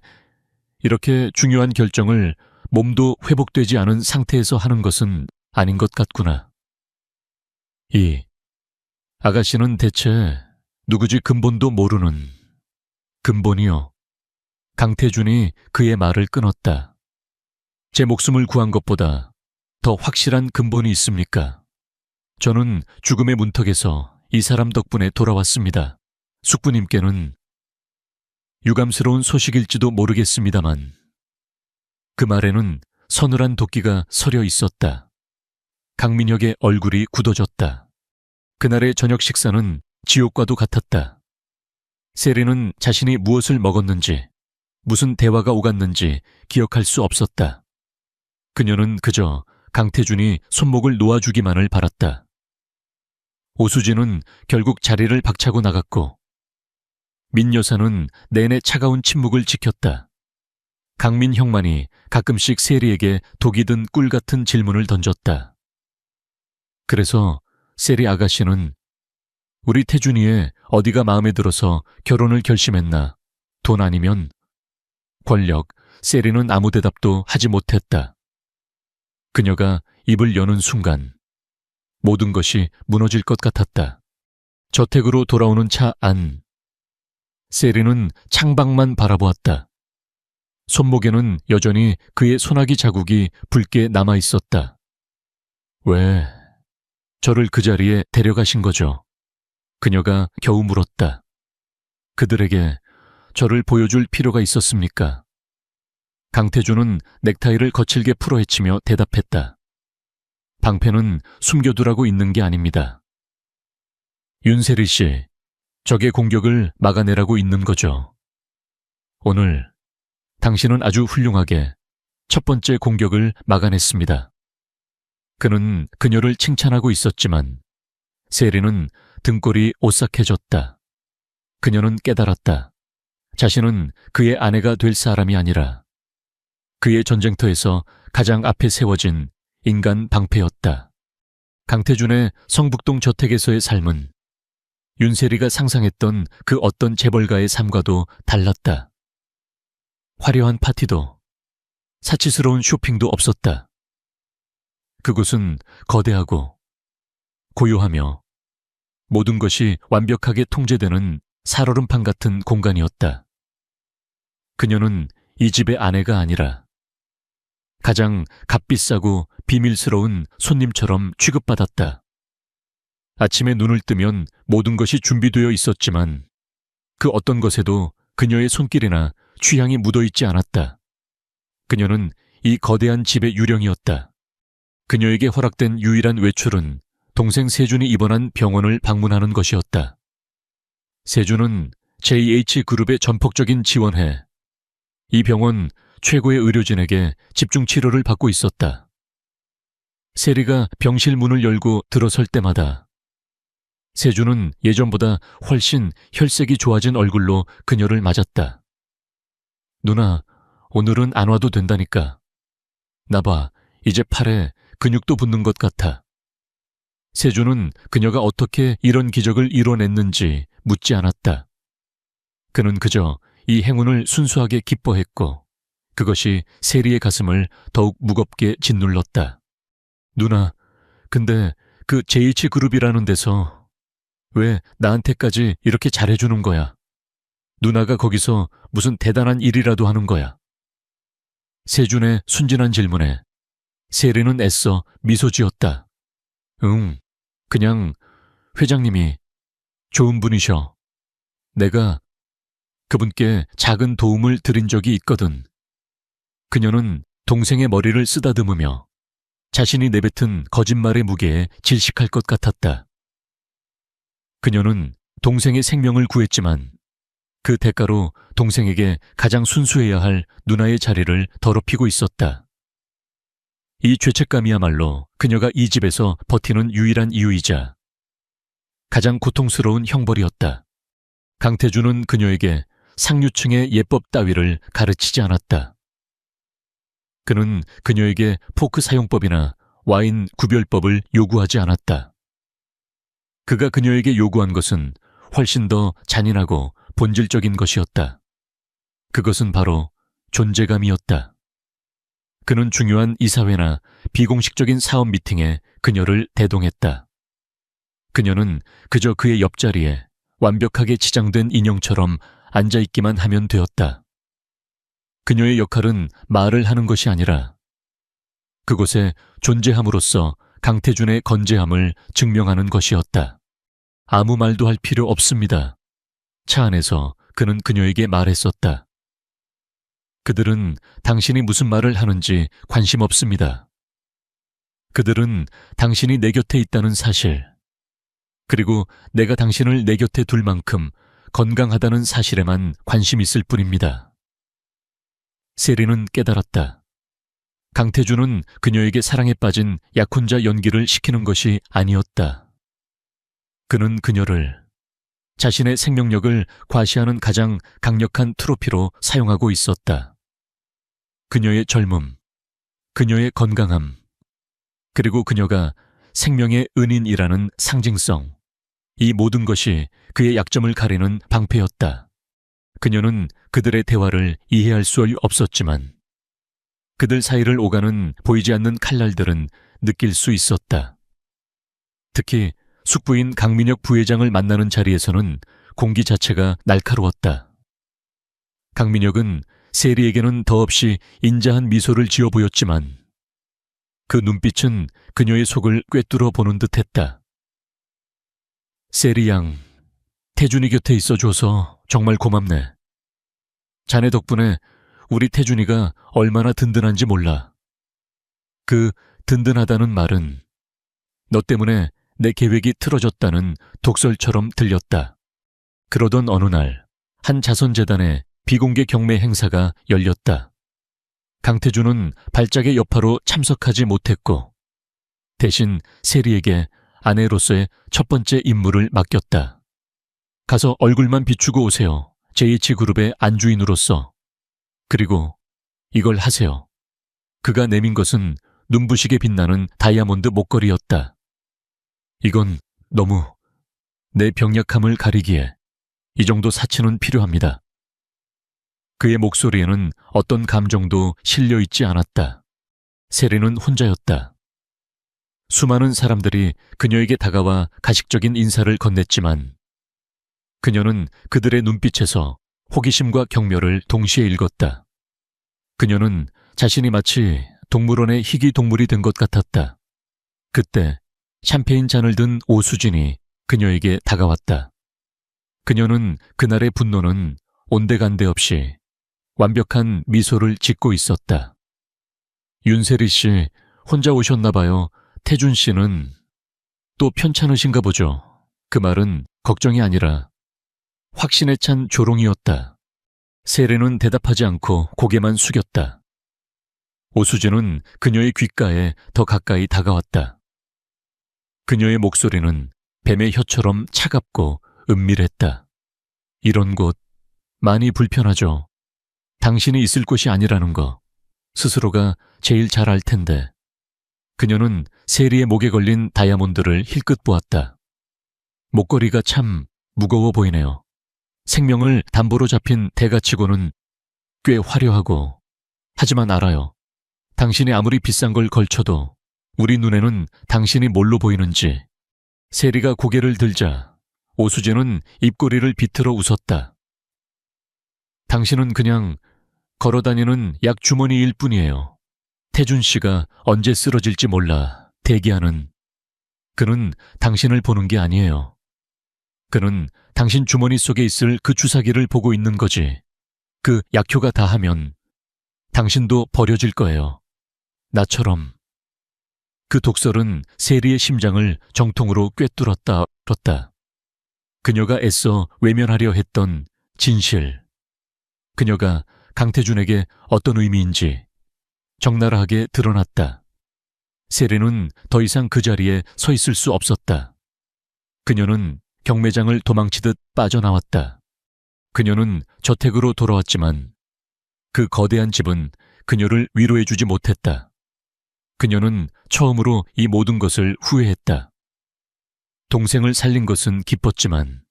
이렇게 중요한 결정을 몸도 회복되지 않은 상태에서 하는 것은 아닌 것 같구나. 이 아가씨는 대체 누구지 근본도 모르는 근본이요. 강태준이 그의 말을 끊었다. 제 목숨을 구한 것보다 더 확실한 근본이 있습니까? 저는 죽음의 문턱에서 이 사람 덕분에 돌아왔습니다. 숙부님께는 유감스러운 소식일지도 모르겠습니다만 그 말에는 서늘한 도끼가 서려 있었다. 강민혁의 얼굴이 굳어졌다. 그날의 저녁 식사는 지옥과도 같았다. 세리는 자신이 무엇을 먹었는지, 무슨 대화가 오갔는지 기억할 수 없었다. 그녀는 그저 강태준이 손목을 놓아주기만을 바랐다. 오수진은 결국 자리를 박차고 나갔고 민 여사는 내내 차가운 침묵을 지켰다. 강민형만이 가끔씩 세리에게 독이 든 꿀 같은 질문을 던졌다. 그래서 세리 아가씨는 우리 태준이의 어디가 마음에 들어서 결혼을 결심했나? 돈 아니면 권력, 세리는 아무 대답도 하지 못했다. 그녀가 입을 여는 순간 모든 것이 무너질 것 같았다. 저택으로 돌아오는 차 안. 세리는 창밖만 바라보았다. 손목에는 여전히 그의 소나기 자국이 붉게 남아 있었다. 왜 저를 그 자리에 데려가신 거죠? 그녀가 겨우 물었다. 그들에게 저를 보여줄 필요가 있었습니까? 강태준은 넥타이를 거칠게 풀어헤치며 대답했다. 방패는 숨겨두라고 있는 게 아닙니다. 윤세리 씨, 적의 공격을 막아내라고 있는 거죠. 오늘 당신은 아주 훌륭하게 첫 번째 공격을 막아냈습니다. 그는 그녀를 칭찬하고 있었지만 세리는 등골이 오싹해졌다. 그녀는 깨달았다. 자신은 그의 아내가 될 사람이 아니라 그의 전쟁터에서 가장 앞에 세워진 인간 방패였다. 강태준의 성북동 저택에서의 삶은 윤세리가 상상했던 그 어떤 재벌가의 삶과도 달랐다. 화려한 파티도 사치스러운 쇼핑도 없었다. 그곳은 거대하고 고요하며 모든 것이 완벽하게 통제되는 살얼음판 같은 공간이었다. 그녀는 이 집의 아내가 아니라 가장 값비싸고 비밀스러운 손님처럼 취급받았다. 아침에 눈을 뜨면 모든 것이 준비되어 있었지만 그 어떤 것에도 그녀의 손길이나 취향이 묻어있지 않았다. 그녀는 이 거대한 집의 유령이었다. 그녀에게 허락된 유일한 외출은 동생 세준이 입원한 병원을 방문하는 것이었다. 세준은 JH그룹의 전폭적인 지원해 이 병원 최고의 의료진에게 집중 치료를 받고 있었다. 세리가 병실 문을 열고 들어설 때마다 세준은 예전보다 훨씬 혈색이 좋아진 얼굴로 그녀를 맞았다. 누나, 오늘은 안 와도 된다니까. 나봐, 이제 팔에 근육도 붙는 것 같아. 세준은 그녀가 어떻게 이런 기적을 이뤄냈는지 묻지 않았다. 그는 그저 이 행운을 순수하게 기뻐했고 그것이 세리의 가슴을 더욱 무겁게 짓눌렀다. 누나, 근데 그 JH그룹이라는 데서 왜 나한테까지 이렇게 잘해주는 거야? 누나가 거기서 무슨 대단한 일이라도 하는 거야? 세준의 순진한 질문에 세리는 애써 미소 지었다. 응, 그냥 회장님이 좋은 분이셔. 내가 그분께 작은 도움을 드린 적이 있거든. 그녀는 동생의 머리를 쓰다듬으며 자신이 내뱉은 거짓말의 무게에 질식할 것 같았다. 그녀는 동생의 생명을 구했지만 그 대가로 동생에게 가장 순수해야 할 누나의 자리를 더럽히고 있었다. 이 죄책감이야말로 그녀가 이 집에서 버티는 유일한 이유이자 가장 고통스러운 형벌이었다. 강태준은 그녀에게 상류층의 예법 따위를 가르치지 않았다. 그는 그녀에게 포크 사용법이나 와인 구별법을 요구하지 않았다. 그가 그녀에게 요구한 것은 훨씬 더 잔인하고 본질적인 것이었다. 그것은 바로 존재감이었다. 그는 중요한 이사회나 비공식적인 사업 미팅에 그녀를 대동했다. 그녀는 그저 그의 옆자리에 완벽하게 치장된 인형처럼 앉아있기만 하면 되었다. 그녀의 역할은 말을 하는 것이 아니라 그곳에 존재함으로써 강태준의 건재함을 증명하는 것이었다. 아무 말도 할 필요 없습니다. 차 안에서 그는 그녀에게 말했었다. 그들은 당신이 무슨 말을 하는지 관심 없습니다. 그들은 당신이 내 곁에 있다는 사실, 그리고 내가 당신을 내 곁에 둘 만큼 건강하다는 사실에만 관심 있을 뿐입니다. 세리는 깨달았다. 강태준은 그녀에게 사랑에 빠진 약혼자 연기를 시키는 것이 아니었다. 그는 그녀를 자신의 생명력을 과시하는 가장 강력한 트로피로 사용하고 있었다. 그녀의 젊음, 그녀의 건강함, 그리고 그녀가 생명의 은인이라는 상징성, 이 모든 것이 그의 약점을 가리는 방패였다. 그녀는 그들의 대화를 이해할 수 없었지만 그들 사이를 오가는 보이지 않는 칼날들은 느낄 수 있었다. 특히 숙부인 강민혁 부회장을 만나는 자리에서는 공기 자체가 날카로웠다. 강민혁은 세리에게는 더없이 인자한 미소를 지어 보였지만 그 눈빛은 그녀의 속을 꿰뚫어 보는 듯했다. 세리 양, 태준이 곁에 있어줘서 정말 고맙네. 자네 덕분에 우리 태준이가 얼마나 든든한지 몰라. 그 든든하다는 말은 너 때문에 내 계획이 틀어졌다는 독설처럼 들렸다. 그러던 어느 날, 한 자선재단의 비공개 경매 행사가 열렸다. 강태준은 발작의 여파로 참석하지 못했고 대신 세리에게 아내로서의 첫 번째 임무를 맡겼다. 가서 얼굴만 비추고 오세요. JH그룹의 안주인으로서. 그리고 이걸 하세요. 그가 내민 것은 눈부시게 빛나는 다이아몬드 목걸이였다. 이건 너무 내 병약함을 가리기에 이 정도 사치는 필요합니다. 그의 목소리에는 어떤 감정도 실려있지 않았다. 세리는 혼자였다. 수많은 사람들이 그녀에게 다가와 가식적인 인사를 건넸지만 그녀는 그들의 눈빛에서 호기심과 경멸을 동시에 읽었다. 그녀는 자신이 마치 동물원의 희귀 동물이 된 것 같았다. 그때 샴페인 잔을 든 오수진이 그녀에게 다가왔다. 그녀는 그날의 분노는 온데간데 없이 완벽한 미소를 짓고 있었다. 윤세리 씨, 혼자 오셨나 봐요. 태준 씨는 또 편찮으신가 보죠. 그 말은 걱정이 아니라 확신에 찬 조롱이었다. 세리는 대답하지 않고 고개만 숙였다. 오수진은 그녀의 귓가에 더 가까이 다가왔다. 그녀의 목소리는 뱀의 혀처럼 차갑고 은밀했다. 이런 곳 많이 불편하죠. 당신이 있을 곳이 아니라는 거 스스로가 제일 잘 알 텐데. 그녀는 세리의 목에 걸린 다이아몬드를 힐끗 보았다. 목걸이가 참 무거워 보이네요. 생명을 담보로 잡힌 대가치고는 꽤 화려하고, 하지만 알아요. 당신이 아무리 비싼 걸 걸쳐도 우리 눈에는 당신이 뭘로 보이는지. 세리가 고개를 들자 오수진은 입꼬리를 비틀어 웃었다. 당신은 그냥 걸어다니는 약 주머니일 뿐이에요. 태준 씨가 언제 쓰러질지 몰라 대기하는. 그는 당신을 보는 게 아니에요. 그는 당신 주머니 속에 있을 그 주사기를 보고 있는 거지. 그 약효가 다하면 당신도 버려질 거예요. 나처럼. 그 독설은 세리의 심장을 정통으로 꿰뚫었다. 그녀가 애써 외면하려 했던 진실. 그녀가 강태준에게 어떤 의미인지 적나라하게 드러났다. 세리는 더 이상 그 자리에 서 있을 수 없었다. 그녀는 경매장을 도망치듯 빠져나왔다. 그녀는 저택으로 돌아왔지만 그 거대한 집은 그녀를 위로해주지 못했다. 그녀는 처음으로 이 모든 것을 후회했다. 동생을 살린 것은 기뻤지만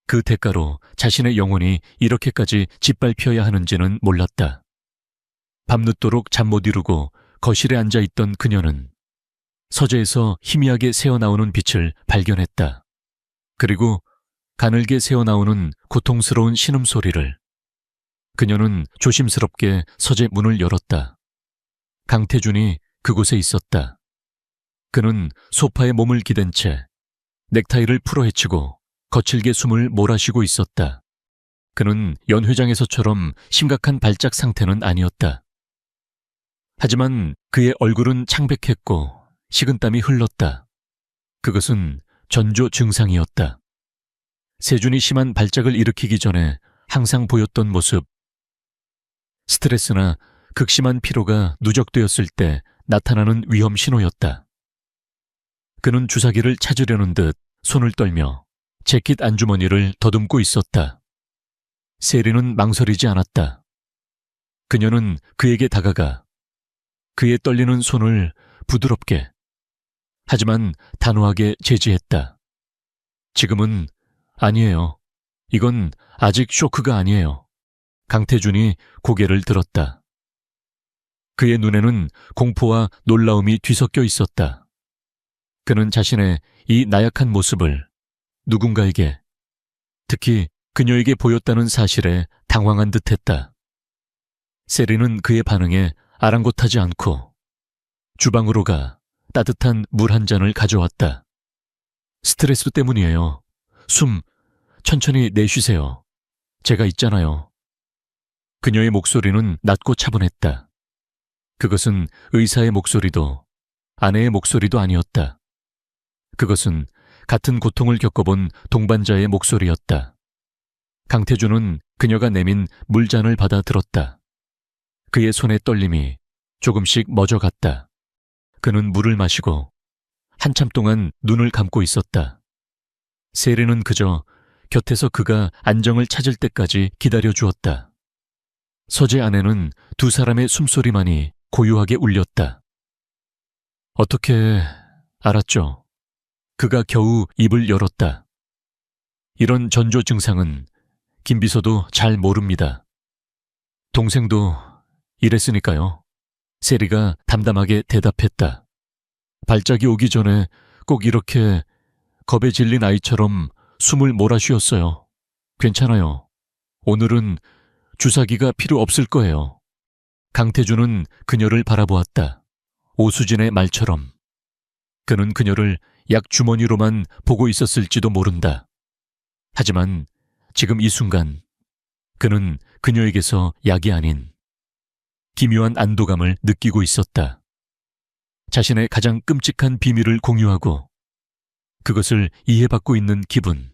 그 대가로 자신의 영혼이 이렇게까지 짓밟혀야 하는지는 몰랐다. 밤늦도록 잠 못 이루고 거실에 앉아있던 그녀는 서재에서 희미하게 새어나오는 빛을 발견했다. 그리고 가늘게 새어나오는 고통스러운 신음소리를. 그녀는 조심스럽게 서재 문을 열었다. 강태준이 그곳에 있었다. 그는 소파에 몸을 기댄 채 넥타이를 풀어헤치고 거칠게 숨을 몰아쉬고 있었다. 그는 연 회장에서처럼 심각한 발작 상태는 아니었다. 하지만 그의 얼굴은 창백했고 식은땀이 흘렀다. 그것은 전조 증상이었다. 세준이 심한 발작을 일으키기 전에 항상 보였던 모습. 스트레스나 극심한 피로가 누적되었을 때 나타나는 위험 신호였다. 그는 주사기를 찾으려는 듯 손을 떨며 재킷 안주머니를 더듬고 있었다. 세리는 망설이지 않았다. 그녀는 그에게 다가가 그의 떨리는 손을 부드럽게 하지만 단호하게 제지했다. 지금은 아니에요. 이건 아직 쇼크가 아니에요. 강태준이 고개를 들었다. 그의 눈에는 공포와 놀라움이 뒤섞여 있었다. 그는 자신의 이 나약한 모습을 누군가에게, 특히 그녀에게 보였다는 사실에 당황한 듯했다. 세리는 그의 반응에 아랑곳하지 않고 주방으로 가 따뜻한 물 한 잔을 가져왔다. 스트레스 때문이에요. 숨 천천히 내쉬세요. 제가 있잖아요. 그녀의 목소리는 낮고 차분했다. 그것은 의사의 목소리도 아내의 목소리도 아니었다. 그것은 같은 고통을 겪어본 동반자의 목소리였다. 강태준은 그녀가 내민 물잔을 받아 들었다. 그의 손의 떨림이 조금씩 멎어갔다. 그는 물을 마시고 한참 동안 눈을 감고 있었다. 세리는 그저 곁에서 그가 안정을 찾을 때까지 기다려 주었다. 서재 안에는 두 사람의 숨소리만이 고요하게 울렸다. 어떻게 알았죠? 그가 겨우 입을 열었다. 이런 전조 증상은 김 비서도 잘 모릅니다. 동생도 이랬으니까요. 세리가 담담하게 대답했다. 발작이 오기 전에 꼭 이렇게 겁에 질린 아이처럼 숨을 몰아쉬었어요. 괜찮아요. 오늘은 주사기가 필요 없을 거예요. 강태준은 그녀를 바라보았다. 오수진의 말처럼. 그는 그녀를 약 주머니로만 보고 있었을지도 모른다. 하지만 지금 이 순간 그는 그녀에게서 약이 아닌 기묘한 안도감을 느끼고 있었다. 자신의 가장 끔찍한 비밀을 공유하고 그것을 이해받고 있는 기분.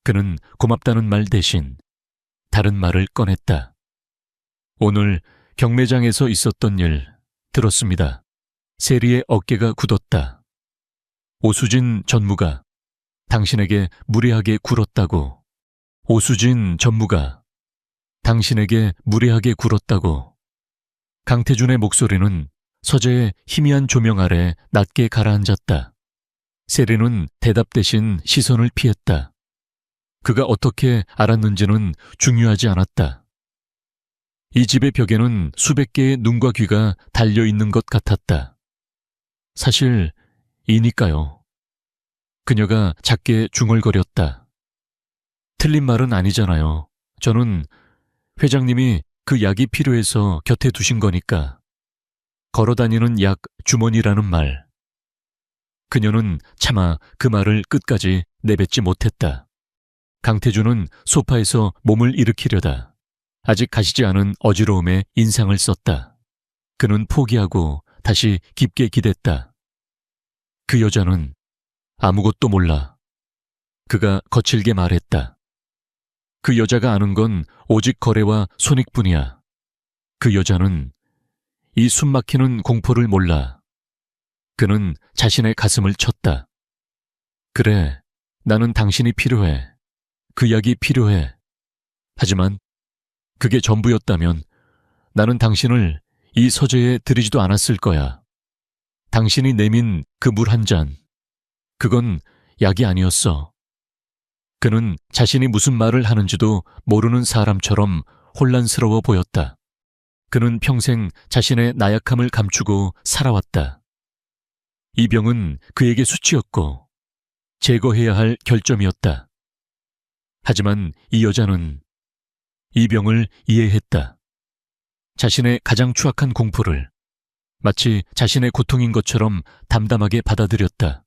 그는 고맙다는 말 대신 다른 말을 꺼냈다. 오늘 경매장에서 있었던 일 들었습니다. 세리의 어깨가 굳었다. 오수진 전무가 당신에게 무례하게 굴었다고. 오수진 전무가 당신에게 무례하게 굴었다고. 강태준의 목소리는 서재의 희미한 조명 아래 낮게 가라앉았다. 세리는 대답 대신 시선을 피했다. 그가 어떻게 알았는지는 중요하지 않았다. 이 집의 벽에는 수백 개의 눈과 귀가 달려있는 것 같았다. 사실 이니까요. 그녀가 작게 중얼거렸다. 틀린 말은 아니잖아요. 저는 회장님이 그 약이 필요해서 곁에 두신 거니까. 걸어다니는 약 주머니라는 말. 그녀는 차마 그 말을 끝까지 내뱉지 못했다. 강태주는 소파에서 몸을 일으키려다 아직 가시지 않은 어지러움에 인상을 썼다. 그는 포기하고 다시 깊게 기댔다. 그 여자는 아무것도 몰라. 그가 거칠게 말했다. 그 여자가 아는 건 오직 거래와 손익뿐이야. 그 여자는 이 숨막히는 공포를 몰라. 그는 자신의 가슴을 쳤다. 그래, 나는 당신이 필요해. 그 약이 필요해. 하지만 그게 전부였다면 나는 당신을 이 서재에 들이지도 않았을 거야. 당신이 내민 그 물 한 잔, 그건 약이 아니었어. 그는 자신이 무슨 말을 하는지도 모르는 사람처럼 혼란스러워 보였다. 그는 평생 자신의 나약함을 감추고 살아왔다. 이 병은 그에게 수치였고 제거해야 할 결점이었다. 하지만 이 여자는 이 병을 이해했다. 자신의 가장 추악한 공포를 마치 자신의 고통인 것처럼 담담하게 받아들였다.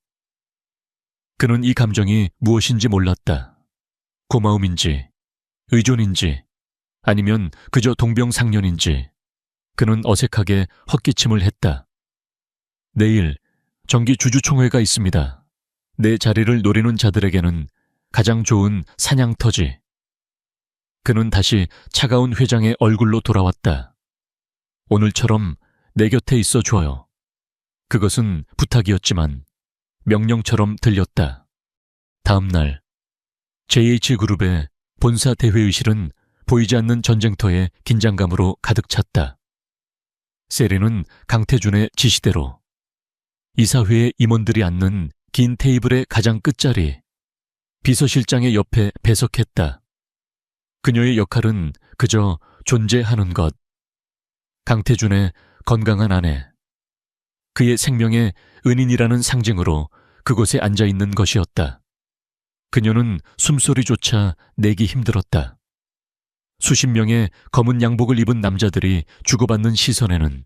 그는 이 감정이 무엇인지 몰랐다. 고마움인지, 의존인지, 아니면 그저 동병상련인지. 그는 어색하게 헛기침을 했다. 내일 정기 주주총회가 있습니다. 내 자리를 노리는 자들에게는 가장 좋은 사냥터지. 그는 다시 차가운 회장의 얼굴로 돌아왔다. 오늘처럼 내 곁에 있어 줘요. 그것은 부탁이었지만 명령처럼 들렸다. 다음 날 JH그룹의 본사 대회의실은 보이지 않는 전쟁터의 긴장감으로 가득 찼다. 세리는 강태준의 지시대로 이사회의 임원들이 앉는 긴 테이블의 가장 끝자리, 비서실장의 옆에 배석했다. 그녀의 역할은 그저 존재하는 것. 강태준의 건강한 아내. 그의 생명의 은인이라는 상징으로 그곳에 앉아있는 것이었다. 그녀는 숨소리조차 내기 힘들었다. 수십 명의 검은 양복을 입은 남자들이 주고받는 시선에는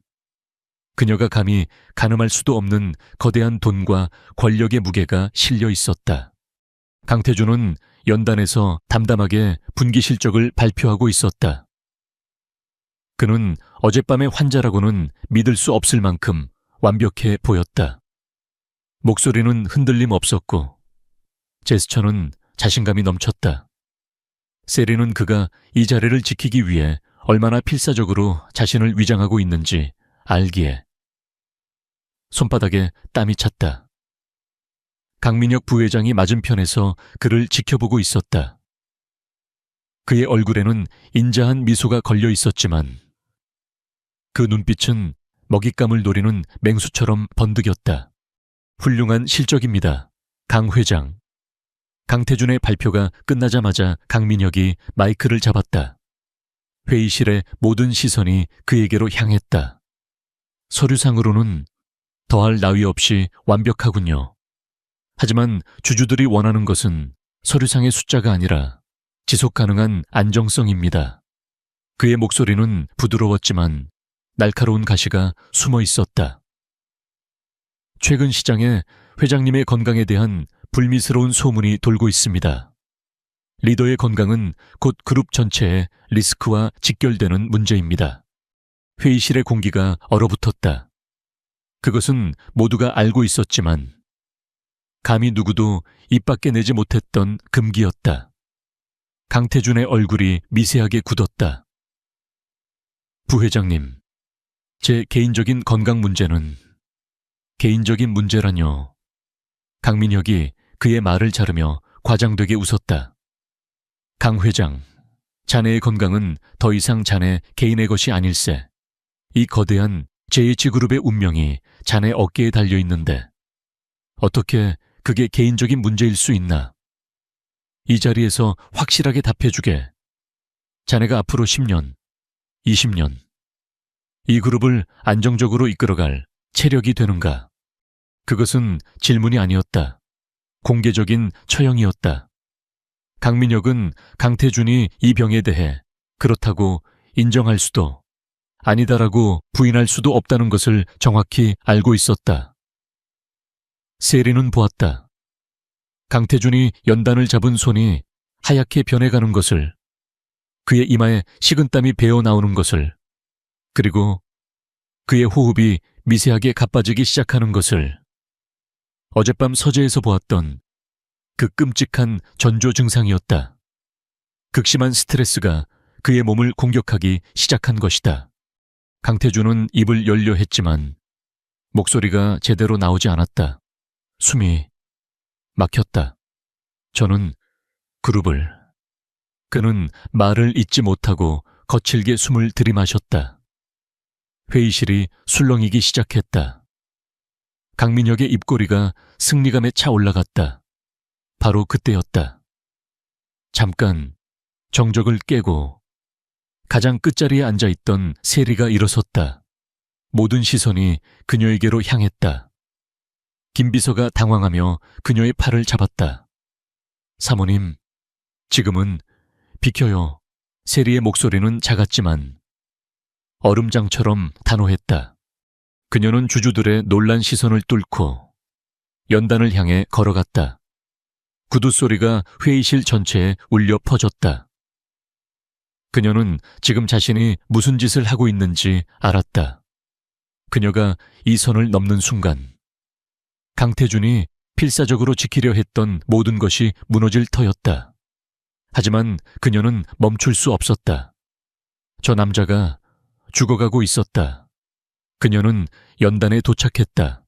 그녀가 감히 가늠할 수도 없는 거대한 돈과 권력의 무게가 실려 있었다. 강태준은 연단에서 담담하게 분기 실적을 발표하고 있었다. 그는 어젯밤의 환자라고는 믿을 수 없을 만큼 완벽해 보였다. 목소리는 흔들림 없었고 제스처는 자신감이 넘쳤다. 세리는 그가 이 자리를 지키기 위해 얼마나 필사적으로 자신을 위장하고 있는지 알기에 손바닥에 땀이 찼다. 강민혁 부회장이 맞은편에서 그를 지켜보고 있었다. 그의 얼굴에는 인자한 미소가 걸려 있었지만 그 눈빛은 먹잇감을 노리는 맹수처럼 번득였다. 훌륭한 실적입니다. 강 회장. 강태준의 발표가 끝나자마자 강민혁이 마이크를 잡았다. 회의실의 모든 시선이 그에게로 향했다. 서류상으로는 더할 나위 없이 완벽하군요. 하지만 주주들이 원하는 것은 서류상의 숫자가 아니라 지속 가능한 안정성입니다. 그의 목소리는 부드러웠지만 날카로운 가시가 숨어 있었다. 최근 시장에 회장님의 건강에 대한 불미스러운 소문이 돌고 있습니다. 리더의 건강은 곧 그룹 전체의 리스크와 직결되는 문제입니다. 회의실의 공기가 얼어붙었다. 그것은 모두가 알고 있었지만 감히 누구도 입 밖에 내지 못했던 금기였다. 강태준의 얼굴이 미세하게 굳었다. 부회장님, 제 개인적인 건강 문제는 개인적인 문제라뇨. 강민혁이 그의 말을 자르며 과장되게 웃었다. 강 회장, 자네의 건강은 더 이상 자네 개인의 것이 아닐세. 이 거대한 JH그룹의 운명이 자네 어깨에 달려있는데 어떻게 그게 개인적인 문제일 수 있나? 이 자리에서 확실하게 답해주게. 자네가 앞으로 10년, 20년 이 그룹을 안정적으로 이끌어갈 체력이 되는가? 그것은 질문이 아니었다. 공개적인 처형이었다. 강민혁은 강태준이 이 병에 대해 그렇다고 인정할 수도 아니다라고 부인할 수도 없다는 것을 정확히 알고 있었다. 세리는 보았다. 강태준이 연단을 잡은 손이 하얗게 변해가는 것을, 그의 이마에 식은땀이 배어 나오는 것을, 그리고 그의 호흡이 미세하게 가빠지기 시작하는 것을, 어젯밤 서재에서 보았던 그 끔찍한 전조 증상이었다. 극심한 스트레스가 그의 몸을 공격하기 시작한 것이다. 강태준은 입을 열려 했지만 목소리가 제대로 나오지 않았다. 숨이 막혔다. 저는 그는 말을 잇지 못하고 거칠게 숨을 들이마셨다. 회의실이 술렁이기 시작했다. 강민혁의 입꼬리가 승리감에 차 올라갔다. 바로 그때였다. 잠깐 정적을 깨고 가장 끝자리에 앉아있던 세리가 일어섰다. 모든 시선이 그녀에게로 향했다. 김비서가 당황하며 그녀의 팔을 잡았다. 사모님, 지금은 비켜요. 세리의 목소리는 작았지만 얼음장처럼 단호했다. 그녀는 주주들의 놀란 시선을 뚫고 연단을 향해 걸어갔다. 구두 소리가 회의실 전체에 울려 퍼졌다. 그녀는 지금 자신이 무슨 짓을 하고 있는지 알았다. 그녀가 이 선을 넘는 순간 강태준이 필사적으로 지키려 했던 모든 것이 무너질 터였다. 하지만 그녀는 멈출 수 없었다. 저 남자가 죽어가고 있었다. 그녀는 연단에 도착했다.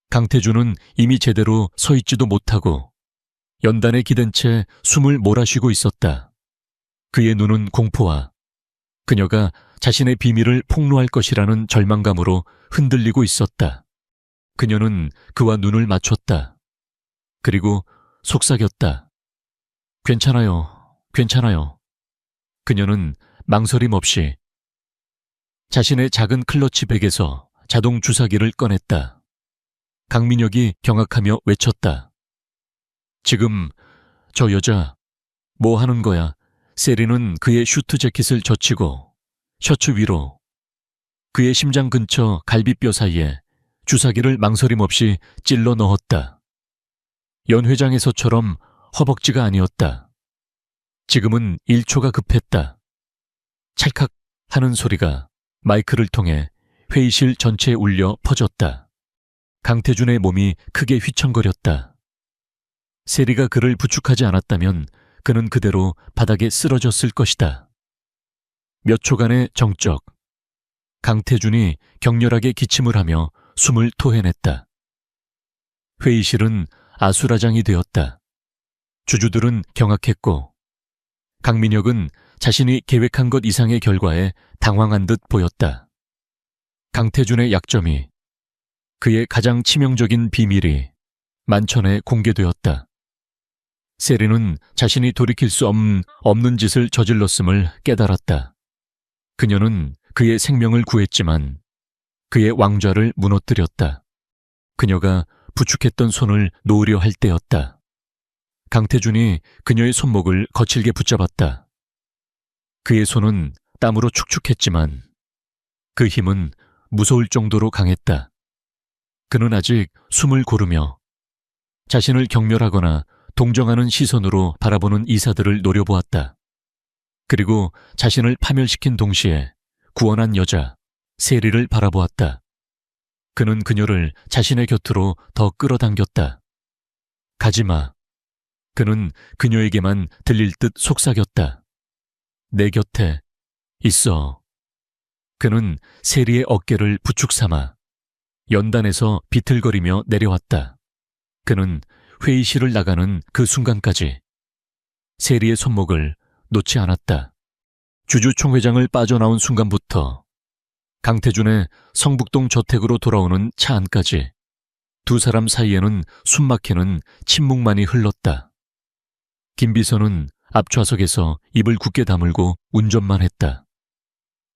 강태준은 이미 제대로 서 있지도 못하고 연단에 기댄 채 숨을 몰아쉬고 있었다. 그의 눈은 공포와 그녀가 자신의 비밀을 폭로할 것이라는 절망감으로 흔들리고 있었다. 그녀는 그와 눈을 맞췄다. 그리고 속삭였다. 괜찮아요. 괜찮아요. 그녀는 망설임 없이 자신의 작은 클러치백에서 자동 주사기를 꺼냈다. 강민혁이 경악하며 외쳤다. 지금 저 여자 뭐 하는 거야? 세리는 그의 슈트 재킷을 젖히고 셔츠 위로 그의 심장 근처 갈비뼈 사이에 주사기를 망설임 없이 찔러 넣었다. 연 회장에서처럼 허벅지가 아니었다. 지금은 1초가 급했다. 찰칵 하는 소리가 마이크를 통해 회의실 전체에 울려 퍼졌다. 강태준의 몸이 크게 휘청거렸다. 세리가 그를 부축하지 않았다면 그는 그대로 바닥에 쓰러졌을 것이다. 몇 초간의 정적. 강태준이 격렬하게 기침을 하며 숨을 토해냈다. 회의실은 아수라장이 되었다. 주주들은 경악했고 강민혁은 자신이 계획한 것 이상의 결과에 당황한 듯 보였다. 강태준의 약점이, 그의 가장 치명적인 비밀이 만천에 공개되었다. 세리는 자신이 돌이킬 수 없는 짓을 저질렀음을 깨달았다. 그녀는 그의 생명을 구했지만 그의 왕좌를 무너뜨렸다. 그녀가 부축했던 손을 놓으려 할 때였다. 강태준이 그녀의 손목을 거칠게 붙잡았다. 그의 손은 땀으로 축축했지만 그 힘은 무서울 정도로 강했다. 그는 아직 숨을 고르며 자신을 경멸하거나 동정하는 시선으로 바라보는 이사들을 노려보았다. 그리고 자신을 파멸시킨 동시에 구원한 여자, 세리를 바라보았다. 그는 그녀를 자신의 곁으로 더 끌어당겼다. 가지마. 그는 그녀에게만 들릴 듯 속삭였다. 내 곁에 있어. 그는 세리의 어깨를 부축 삼아 연단에서 비틀거리며 내려왔다. 그는 회의실을 나가는 그 순간까지 세리의 손목을 놓지 않았다. 주주총회장을 빠져나온 순간부터 강태준의 성북동 저택으로 돌아오는 차 안까지 두 사람 사이에는 숨막히는 침묵만이 흘렀다. 김비서는 앞좌석에서 입을 굳게 다물고 운전만 했다.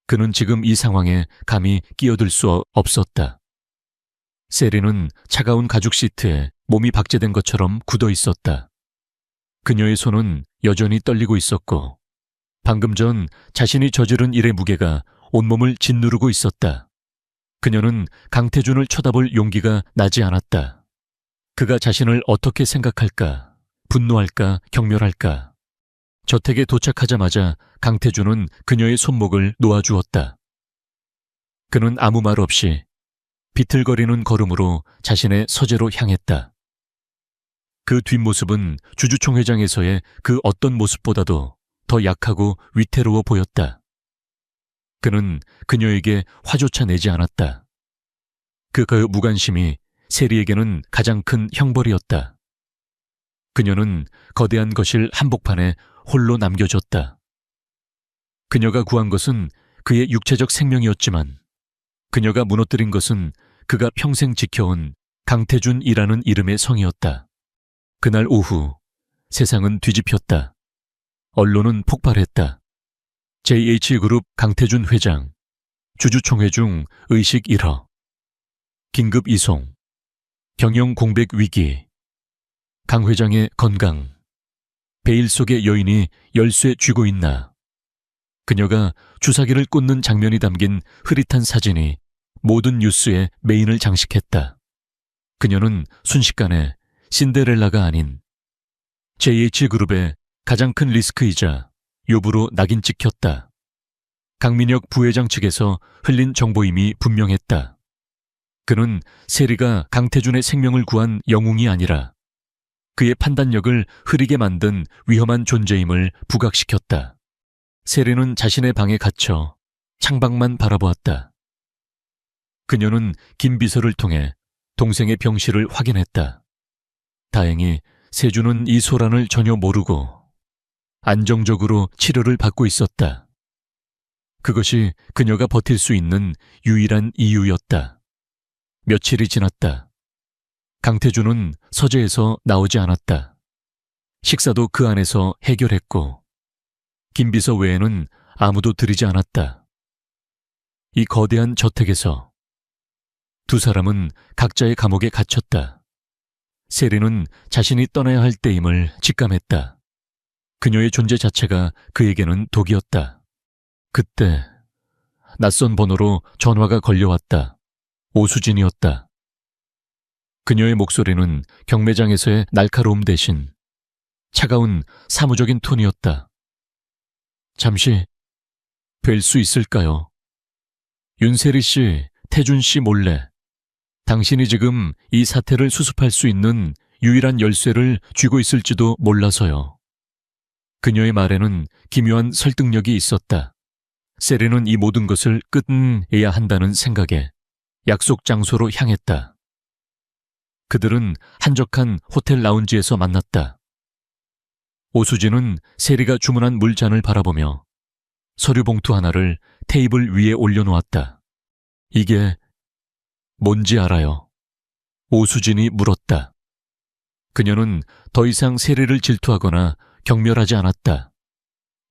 그는 지금 이 상황에 감히 끼어들 수 없었다. 세리는 차가운 가죽 시트에 몸이 박제된 것처럼 굳어 있었다. 그녀의 손은 여전히 떨리고 있었고 방금 전 자신이 저지른 일의 무게가 온몸을 짓누르고 있었다. 그녀는 강태준을 쳐다볼 용기가 나지 않았다. 그가 자신을 어떻게 생각할까? 분노할까? 경멸할까? 저택에 도착하자마자 강태준은 그녀의 손목을 놓아주었다. 그는 아무 말 없이 비틀거리는 걸음으로 자신의 서재로 향했다. 그 뒷모습은 주주총회장에서의 그 어떤 모습보다도 더 약하고 위태로워 보였다. 그는 그녀에게 화조차 내지 않았다. 그의 무관심이 세리에게는 가장 큰 형벌이었다. 그녀는 거대한 거실 한복판에 홀로 남겨졌다. 그녀가 구한 것은 그의 육체적 생명이었지만 그녀가 무너뜨린 것은 그가 평생 지켜온 강태준이라는 이름의 성이었다. 그날 오후 세상은 뒤집혔다. 언론은 폭발했다. JH그룹 강태준 회장, 주주총회 중 의식 일허, 긴급 이송, 경영 공백 위기, 강 회장의 건강, 베일 속의 여인이 열쇠 쥐고 있나. 그녀가 주사기를 꽂는 장면이 담긴 흐릿한 사진이 모든 뉴스의 메인을 장식했다. 그녀는 순식간에 신데렐라가 아닌 JH그룹의 가장 큰 리스크이자 요부로 낙인 찍혔다. 강민혁 부회장 측에서 흘린 정보임이 분명했다. 그는 세리가 강태준의 생명을 구한 영웅이 아니라 그의 판단력을 흐리게 만든 위험한 존재임을 부각시켰다. 세리는 자신의 방에 갇혀 창밖만 바라보았다. 그녀는 김 비서를 통해 동생의 병실을 확인했다. 다행히 세주는 이 소란을 전혀 모르고 안정적으로 치료를 받고 있었다. 그것이 그녀가 버틸 수 있는 유일한 이유였다. 며칠이 지났다. 강태준은 서재에서 나오지 않았다. 식사도 그 안에서 해결했고 김 비서 외에는 아무도 들이지 않았다. 이 거대한 저택에서 두 사람은 각자의 감옥에 갇혔다. 세리는 자신이 떠나야 할 때임을 직감했다. 그녀의 존재 자체가 그에게는 독이었다. 그때 낯선 번호로 전화가 걸려왔다. 오수진이었다. 그녀의 목소리는 경매장에서의 날카로움 대신 차가운 사무적인 톤이었다. 잠시 뵐 수 있을까요? 윤세리 씨, 태준 씨 몰래 당신이 지금 이 사태를 수습할 수 있는 유일한 열쇠를 쥐고 있을지도 몰라서요. 그녀의 말에는 기묘한 설득력이 있었다. 세리는 이 모든 것을 끝내야 한다는 생각에 약속 장소로 향했다. 그들은 한적한 호텔 라운지에서 만났다. 오수진은 세리가 주문한 물잔을 바라보며 서류 봉투 하나를 테이블 위에 올려놓았다. 이게 뭔지 알아요? 오수진이 물었다. 그녀는 더 이상 세리를 질투하거나 경멸하지 않았다.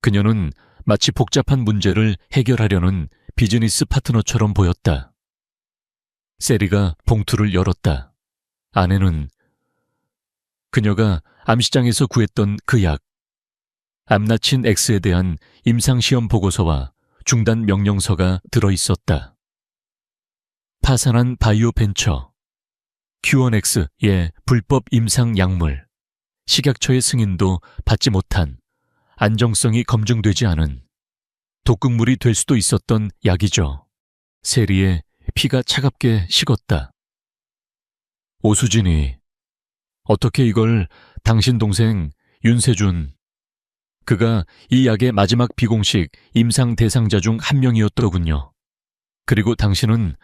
그녀는 마치 복잡한 문제를 해결하려는 비즈니스 파트너처럼 보였다. 세리가 봉투를 열었다. 안에는 그녀가 암시장에서 구했던 그 약, 암나친 X에 대한 임상시험 보고서와 중단 명령서가 들어있었다. 파산한 바이오 벤처, Q1X의 불법 임상 약물, 식약처의 승인도 받지 못한 안정성이 검증되지 않은 독극물이 될 수도 있었던 약이죠. 세리의 피가 차갑게 식었다. 오수진이 어떻게 이걸 당신 동생 윤세준, 그가 이 약의 마지막 비공식 임상 대상자 중 한 명이었더군요. 그리고 당신은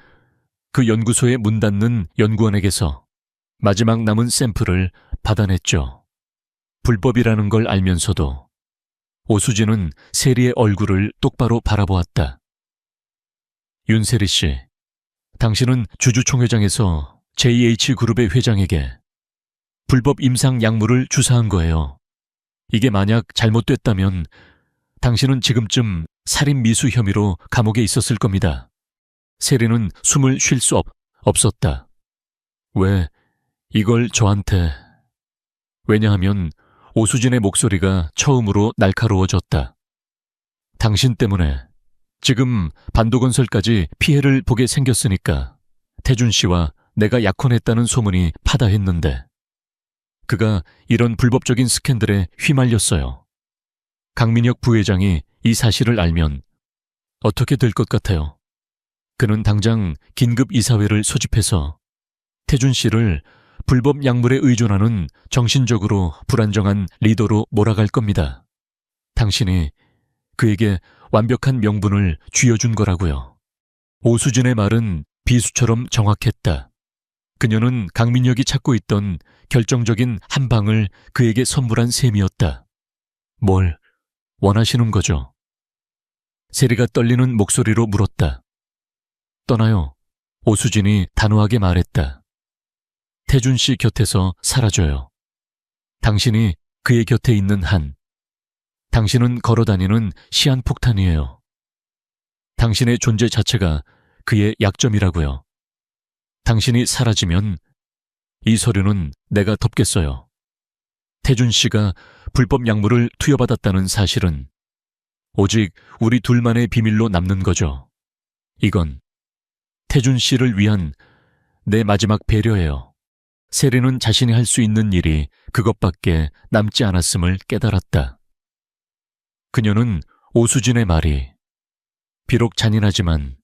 그 연구소의 문 닫는 연구원에게서 마지막 남은 샘플을 받아냈죠. 불법이라는 걸 알면서도. 오수진은 세리의 얼굴을 똑바로 바라보았다. 윤세리 씨, 당신은 주주총회장에서 JH그룹의 회장에게 불법 임상 약물을 주사한 거예요. 이게 만약 잘못됐다면 당신은 지금쯤 살인 미수 혐의로 감옥에 있었을 겁니다. 세리는 숨을 쉴 수 없었다. 왜 이걸 저한테... 왜냐하면 오수진의 목소리가 처음으로 날카로워졌다. 당신 때문에 지금 반도건설까지 피해를 보게 생겼으니까 태준 씨와 내가 약혼했다는 소문이 파다했는데 그가 이런 불법적인 스캔들에 휘말렸어요. 강민혁 부회장이 이 사실을 알면 어떻게 될 것 같아요? 그는 당장 긴급 이사회를 소집해서 태준 씨를 불법 약물에 의존하는 정신적으로 불안정한 리더로 몰아갈 겁니다. 당신이 그에게 완벽한 명분을 쥐어준 거라고요. 오수진의 말은 비수처럼 정확했다. 그녀는 강민혁이 찾고 있던 결정적인 한 방을 그에게 선물한 셈이었다. 뭘 원하시는 거죠? 세리가 떨리는 목소리로 물었다. 떠나요. 오수진이 단호하게 말했다. 태준 씨 곁에서 사라져요. 당신이 그의 곁에 있는 한, 당신은 걸어다니는 시한폭탄이에요. 당신의 존재 자체가 그의 약점이라고요. 당신이 사라지면 이 서류는 내가 덮겠어요. 태준 씨가 불법 약물을 투여받았다는 사실은 오직 우리 둘만의 비밀로 남는 거죠. 이건 태준 씨를 위한 내 마지막 배려예요. 세리는 자신이 할 수 있는 일이 그것밖에 남지 않았음을 깨달았다. 그녀는 오수진의 말이 비록 잔인하지만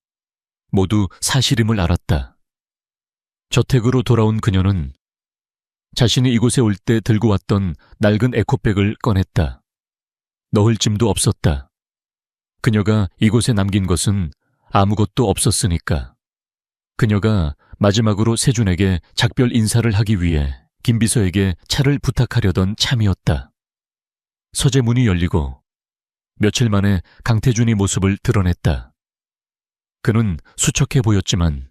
모두 사실임을 알았다. 저택으로 돌아온 그녀는 자신이 이곳에 올 때 들고 왔던 낡은 에코백을 꺼냈다. 넣을 짐도 없었다. 그녀가 이곳에 남긴 것은 아무것도 없었으니까. 그녀가 마지막으로 세준에게 작별 인사를 하기 위해 김비서에게 차를 부탁하려던 참이었다. 서재 문이 열리고 며칠 만에 강태준이 모습을 드러냈다. 그는 수척해 보였지만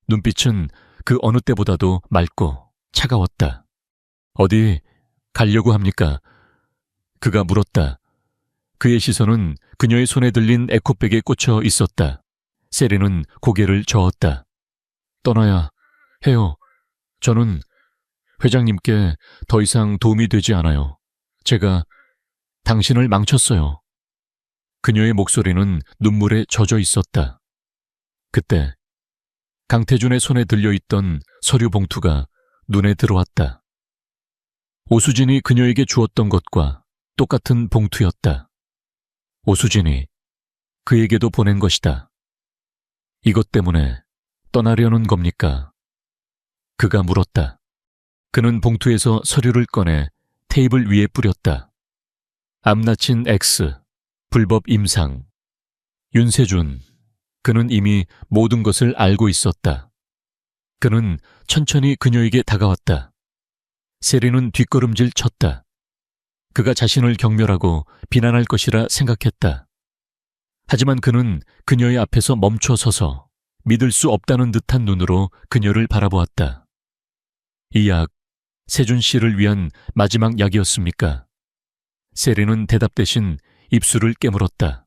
눈빛은 그 어느 때보다도 맑고 차가웠다. 어디 가려고 합니까? 그가 물었다. 그의 시선은 그녀의 손에 들린 에코백에 꽂혀 있었다. 세리는 고개를 저었다. 떠나야 해요. 저는 회장님께 더 이상 도움이 되지 않아요. 제가 당신을 망쳤어요. 그녀의 목소리는 눈물에 젖어 있었다. 그때 강태준의 손에 들려있던 서류 봉투가 눈에 들어왔다. 오수진이 그녀에게 주었던 것과 똑같은 봉투였다. 오수진이 그에게도 보낸 것이다. 이것 때문에 떠나려는 겁니까? 그가 물었다. 그는 봉투에서 서류를 꺼내 테이블 위에 뿌렸다. 암나친 X, 불법 임상. 윤세준, 그는 이미 모든 것을 알고 있었다. 그는 천천히 그녀에게 다가왔다. 세리는 뒷걸음질 쳤다. 그가 자신을 경멸하고 비난할 것이라 생각했다. 하지만 그는 그녀의 앞에서 멈춰 서서 믿을 수 없다는 듯한 눈으로 그녀를 바라보았다. 이 약, 세준 씨를 위한 마지막 약이었습니까? 세리는 대답 대신 입술을 깨물었다.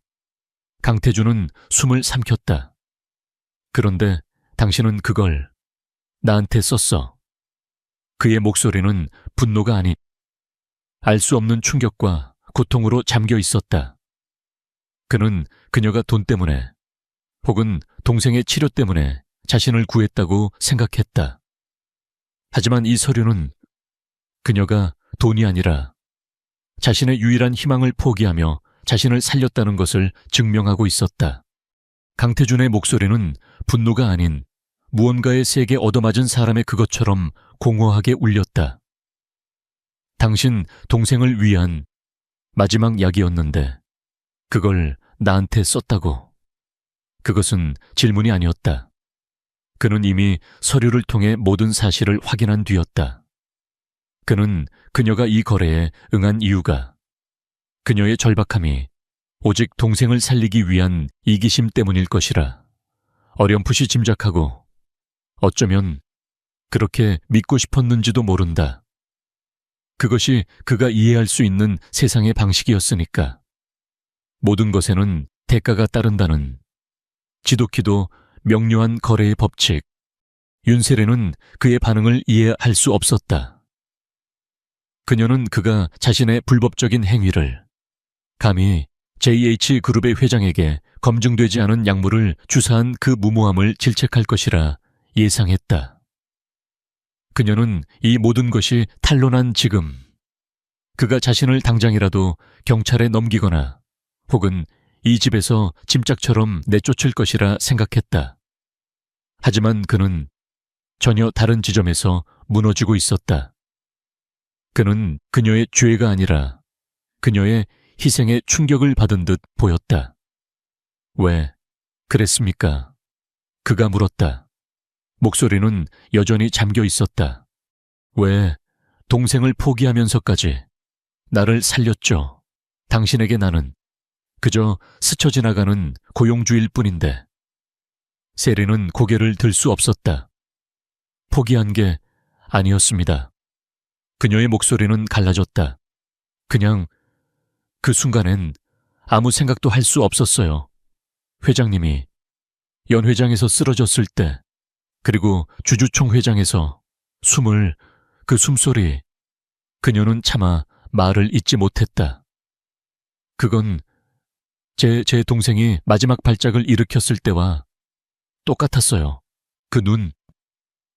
강태준은 숨을 삼켰다. 그런데 당신은 그걸 나한테 썼어. 그의 목소리는 분노가 아닌 알 수 없는 충격과 고통으로 잠겨 있었다. 그는 그녀가 돈 때문에 혹은 동생의 치료 때문에 자신을 구했다고 생각했다. 하지만 이 서류는 그녀가 돈이 아니라 자신의 유일한 희망을 포기하며 자신을 살렸다는 것을 증명하고 있었다. 강태준의 목소리는 분노가 아닌 무언가의 세게 얻어맞은 사람의 그것처럼 공허하게 울렸다. 당신 동생을 위한 마지막 약이었는데 그걸 나한테 썼다고. 그것은 질문이 아니었다. 그는 이미 서류를 통해 모든 사실을 확인한 뒤였다. 그는 그녀가 이 거래에 응한 이유가 그녀의 절박함이 오직 동생을 살리기 위한 이기심 때문일 것이라 어렴풋이 짐작하고 어쩌면 그렇게 믿고 싶었는지도 모른다. 그것이 그가 이해할 수 있는 세상의 방식이었으니까. 모든 것에는 대가가 따른다는 지독히도 명료한 거래의 법칙, 윤세례는 그의 반응을 이해할 수 없었다. 그녀는 그가 자신의 불법적인 행위를 감히 JH그룹의 회장에게 검증되지 않은 약물을 주사한 그 무모함을 질책할 것이라 예상했다. 그녀는 이 모든 것이 탄로난 지금 그가 자신을 당장이라도 경찰에 넘기거나 혹은 이 집에서 짐짝처럼 내쫓을 것이라 생각했다. 하지만 그는 전혀 다른 지점에서 무너지고 있었다. 그는 그녀의 죄가 아니라 그녀의 희생에 충격을 받은 듯 보였다. 왜 그랬습니까? 그가 물었다. 목소리는 여전히 잠겨 있었다. 왜 동생을 포기하면서까지 나를 살렸죠? 당신에게 나는 그저 스쳐 지나가는 고용주일 뿐인데. 세리는 고개를 들 수 없었다. 포기한 게 아니었습니다. 그녀의 목소리는 갈라졌다. 그냥 그 순간엔 아무 생각도 할 수 없었어요. 회장님이 연회장에서 쓰러졌을 때, 그리고 주주총 회장에서 그 숨소리, 그녀는 차마 말을 잇지 못했다. 그건 제 동생이 마지막 발작을 일으켰을 때와 똑같았어요. 그 눈,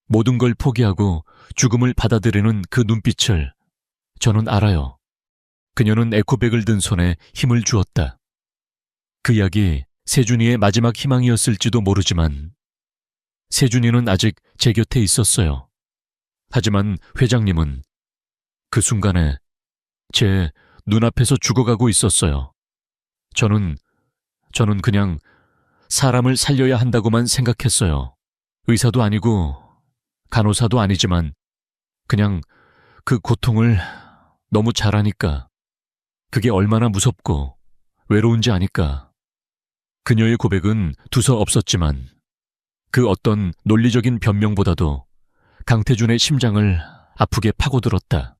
모든 걸 포기하고 죽음을 받아들이는 그 눈빛을 저는 알아요. 그녀는 에코백을 든 손에 힘을 주었다. 그 약이 세준이의 마지막 희망이었을지도 모르지만 세준이는 아직 제 곁에 있었어요. 하지만 회장님은 그 순간에 제 눈앞에서 죽어가고 있었어요. 저는 그냥 사람을 살려야 한다고만 생각했어요. 의사도 아니고 간호사도 아니지만 그냥 그 고통을 너무 잘 아니까, 그게 얼마나 무섭고 외로운지 아니까. 그녀의 고백은 두서없었지만 그 어떤 논리적인 변명보다도 강태준의 심장을 아프게 파고들었다.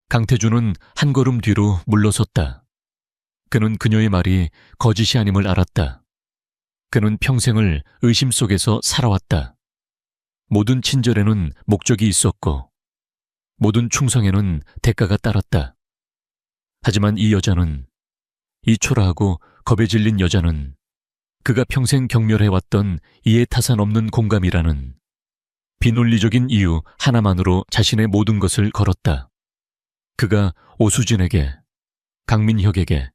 강태준은 한 걸음 뒤로 물러섰다. 그는 그녀의 말이 거짓이 아님을 알았다. 그는 평생을 의심 속에서 살아왔다. 모든 친절에는 목적이 있었고 모든 충성에는 대가가 따랐다. 하지만 이 여자는, 이 초라하고 겁에 질린 여자는 그가 평생 경멸해왔던 이해타산 없는 공감이라는 비논리적인 이유 하나만으로 자신의 모든 것을 걸었다. 그가 오수진에게, 강민혁에게,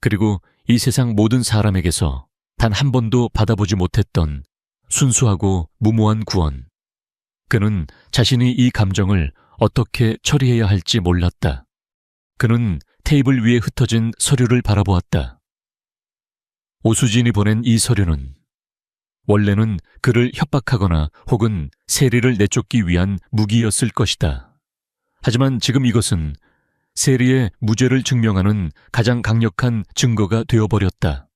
그리고 이 세상 모든 사람에게서 단 한 번도 받아보지 못했던 순수하고 무모한 구원. 그는 자신이 이 감정을 어떻게 처리해야 할지 몰랐다. 그는 테이블 위에 흩어진 서류를 바라보았다. 오수진이 보낸 이 서류는 원래는 그를 협박하거나 혹은 세리를 내쫓기 위한 무기였을 것이다. 하지만 지금 이것은 세리의 무죄를 증명하는 가장 강력한 증거가 되어버렸다.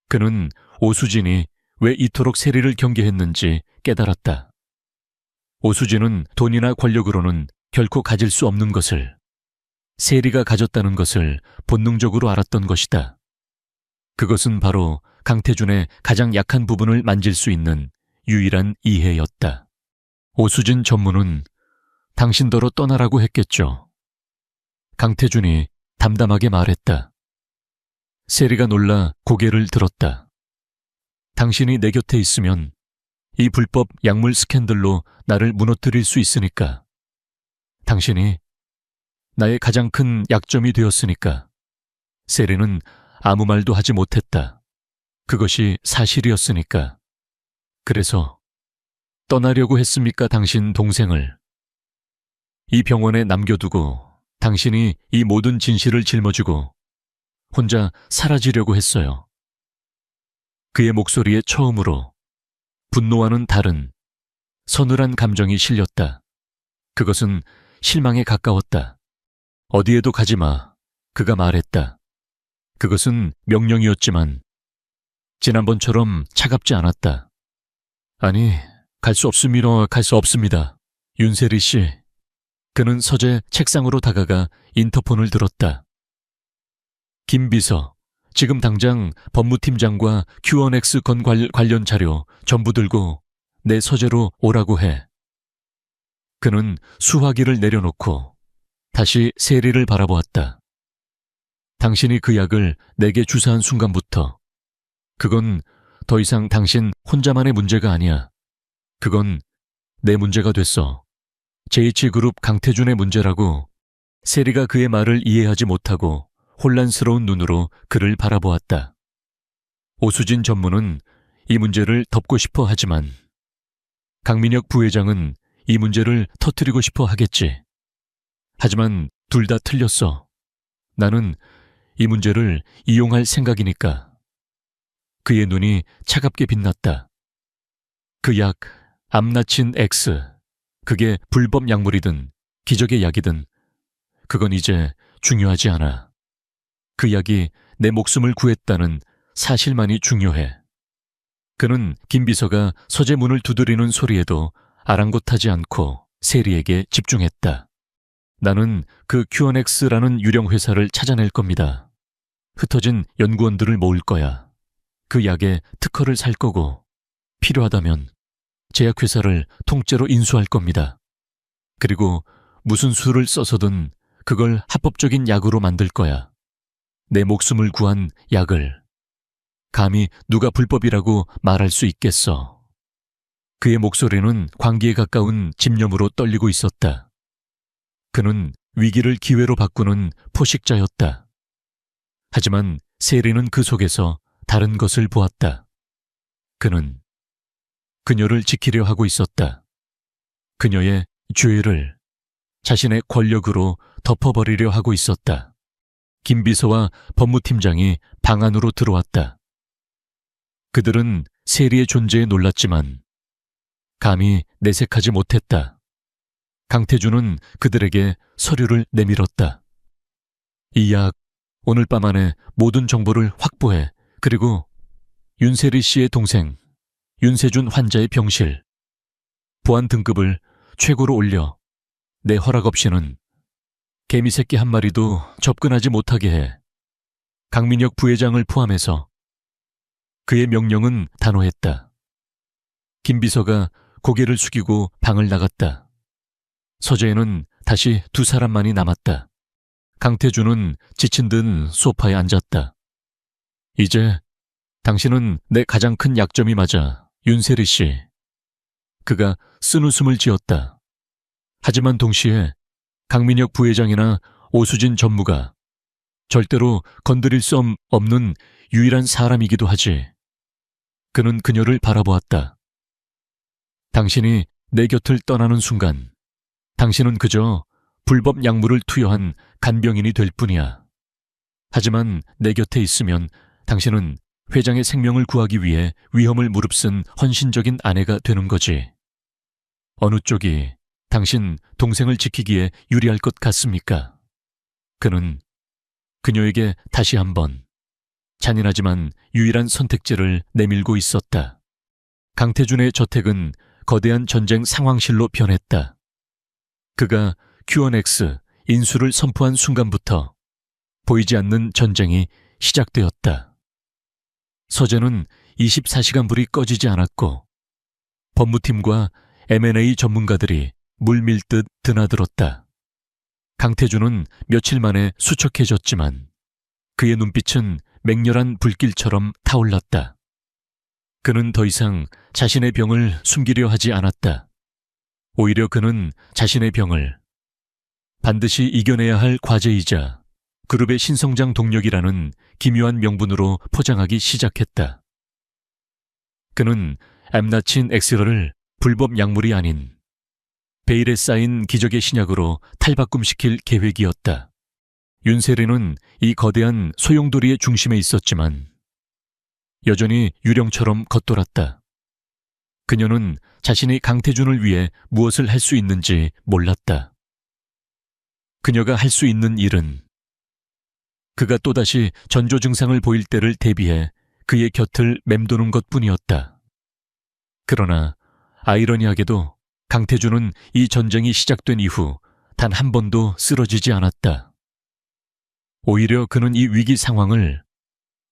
그는 오수진이 왜 이토록 세리를 경계했는지 깨달았다. 오수진은 돈이나 권력으로는 결코 가질 수 없는 것을, 세리가 가졌다는 것을 본능적으로 알았던 것이다. 그것은 바로 강태준의 가장 약한 부분을 만질 수 있는 유일한 이해였다. 오수진 전무는 당신더러 떠나라고 했겠죠. 강태준이 담담하게 말했다. 세리가 놀라 고개를 들었다. 당신이 내 곁에 있으면 이 불법 약물 스캔들로 나를 무너뜨릴 수 있으니까. 당신이 나의 가장 큰 약점이 되었으니까. 세리는 아무 말도 하지 못했다. 그것이 사실이었으니까. 그래서 떠나려고 했습니까, 당신 동생을? 이 병원에 남겨두고 당신이 이 모든 진실을 짊어지고 혼자 사라지려고 했어요. 그의 목소리에 처음으로 분노와는 다른 서늘한 감정이 실렸다. 그것은 실망에 가까웠다. 어디에도 가지 마, 그가 말했다. 그것은 명령이었지만 지난번처럼 차갑지 않았다. 아니, 갈 수 없습니다. 갈 수 없습니다. 윤세리 씨. 그는 서재 책상으로 다가가 인터폰을 들었다. 김 비서, 지금 당장 법무팀장과 Q1X 건 관련 자료 전부 들고 내 서재로 오라고 해. 그는 수화기를 내려놓고 다시 세리를 바라보았다. 당신이 그 약을 내게 주사한 순간부터 그건 더 이상 당신 혼자만의 문제가 아니야. 그건 내 문제가 됐어. JH그룹 강태준의 문제라고. 세리가 그의 말을 이해하지 못하고 혼란스러운 눈으로 그를 바라보았다. 오수진 전무는 이 문제를 덮고 싶어 하지만 강민혁 부회장은 이 문제를 터뜨리고 싶어 하겠지. 하지만 둘 다 틀렸어. 나는 이 문제를 이용할 생각이니까. 그의 눈이 차갑게 빛났다. 그 약, 암나친 X. 그게 불법 약물이든 기적의 약이든 그건 이제 중요하지 않아. 그 약이 내 목숨을 구했다는 사실만이 중요해. 그는 김 비서가 서재 문을 두드리는 소리에도 아랑곳하지 않고 세리에게 집중했다. 나는 그 QNX라는 유령 회사를 찾아낼 겁니다. 흩어진 연구원들을 모을 거야. 그 약에 특허를 살 거고 필요하다면 제약회사를 통째로 인수할 겁니다. 그리고 무슨 수를 써서든 그걸 합법적인 약으로 만들 거야. 내 목숨을 구한 약을. 감히 누가 불법이라고 말할 수 있겠어. 그의 목소리는 광기에 가까운 집념으로 떨리고 있었다. 그는 위기를 기회로 바꾸는 포식자였다. 하지만 세리는 그 속에서 다른 것을 보았다. 그는 그녀를 지키려 하고 있었다. 그녀의 죄를 자신의 권력으로 덮어버리려 하고 있었다. 김 비서와 법무팀장이 방 안으로 들어왔다. 그들은 세리의 존재에 놀랐지만 감히 내색하지 못했다. 강태준은 그들에게 서류를 내밀었다. 이 약 오늘 밤 안에 모든 정보를 확보해. 그리고 윤세리 씨의 동생 윤세준 환자의 병실, 보안 등급을 최고로 올려. 내 허락 없이는 개미새끼 한 마리도 접근하지 못하게 해. 강민혁 부회장을 포함해서. 그의 명령은 단호했다. 김 비서가 고개를 숙이고 방을 나갔다. 서재에는 다시 두 사람만이 남았다. 강태준은 지친 듯 소파에 앉았다. 이제 당신은 내 가장 큰 약점이 맞아, 윤세리 씨. 그가 쓴웃음을 지었다. 하지만 동시에 강민혁 부회장이나 오수진 전무가 절대로 건드릴 수 없는 유일한 사람이기도 하지. 그는 그녀를 바라보았다. 당신이 내 곁을 떠나는 순간 당신은 그저 불법 약물을 투여한 간병인이 될 뿐이야. 하지만 내 곁에 있으면 당신은 회장의 생명을 구하기 위해 위험을 무릅쓴 헌신적인 아내가 되는 거지. 어느 쪽이 당신 동생을 지키기에 유리할 것 같습니까? 그는 그녀에게 다시 한번 잔인하지만 유일한 선택지를 내밀고 있었다. 강태준의 저택은 거대한 전쟁 상황실로 변했다. 그가 QNX 인수를 선포한 순간부터 보이지 않는 전쟁이 시작되었다. 서재는 24시간 불이 꺼지지 않았고 법무팀과 M&A 전문가들이 물밀듯 드나들었다. 강태준은 며칠 만에 수척해졌지만 그의 눈빛은 맹렬한 불길처럼 타올랐다. 그는 더 이상 자신의 병을 숨기려 하지 않았다. 오히려 그는 자신의 병을 반드시 이겨내야 할 과제이자 그룹의 신성장 동력이라는 기묘한 명분으로 포장하기 시작했다. 그는 암나친 엑스러를 불법 약물이 아닌 베일에 쌓인 기적의 신약으로 탈바꿈시킬 계획이었다. 윤세리는 이 거대한 소용돌이의 중심에 있었지만 여전히 유령처럼 겉돌았다. 그녀는 자신이 강태준을 위해 무엇을 할 수 있는지 몰랐다. 그녀가 할 수 있는 일은 그가 또다시 전조 증상을 보일 때를 대비해 그의 곁을 맴도는 것뿐이었다. 그러나 아이러니하게도 강태준은 이 전쟁이 시작된 이후 단 한 번도 쓰러지지 않았다. 오히려 그는 이 위기 상황을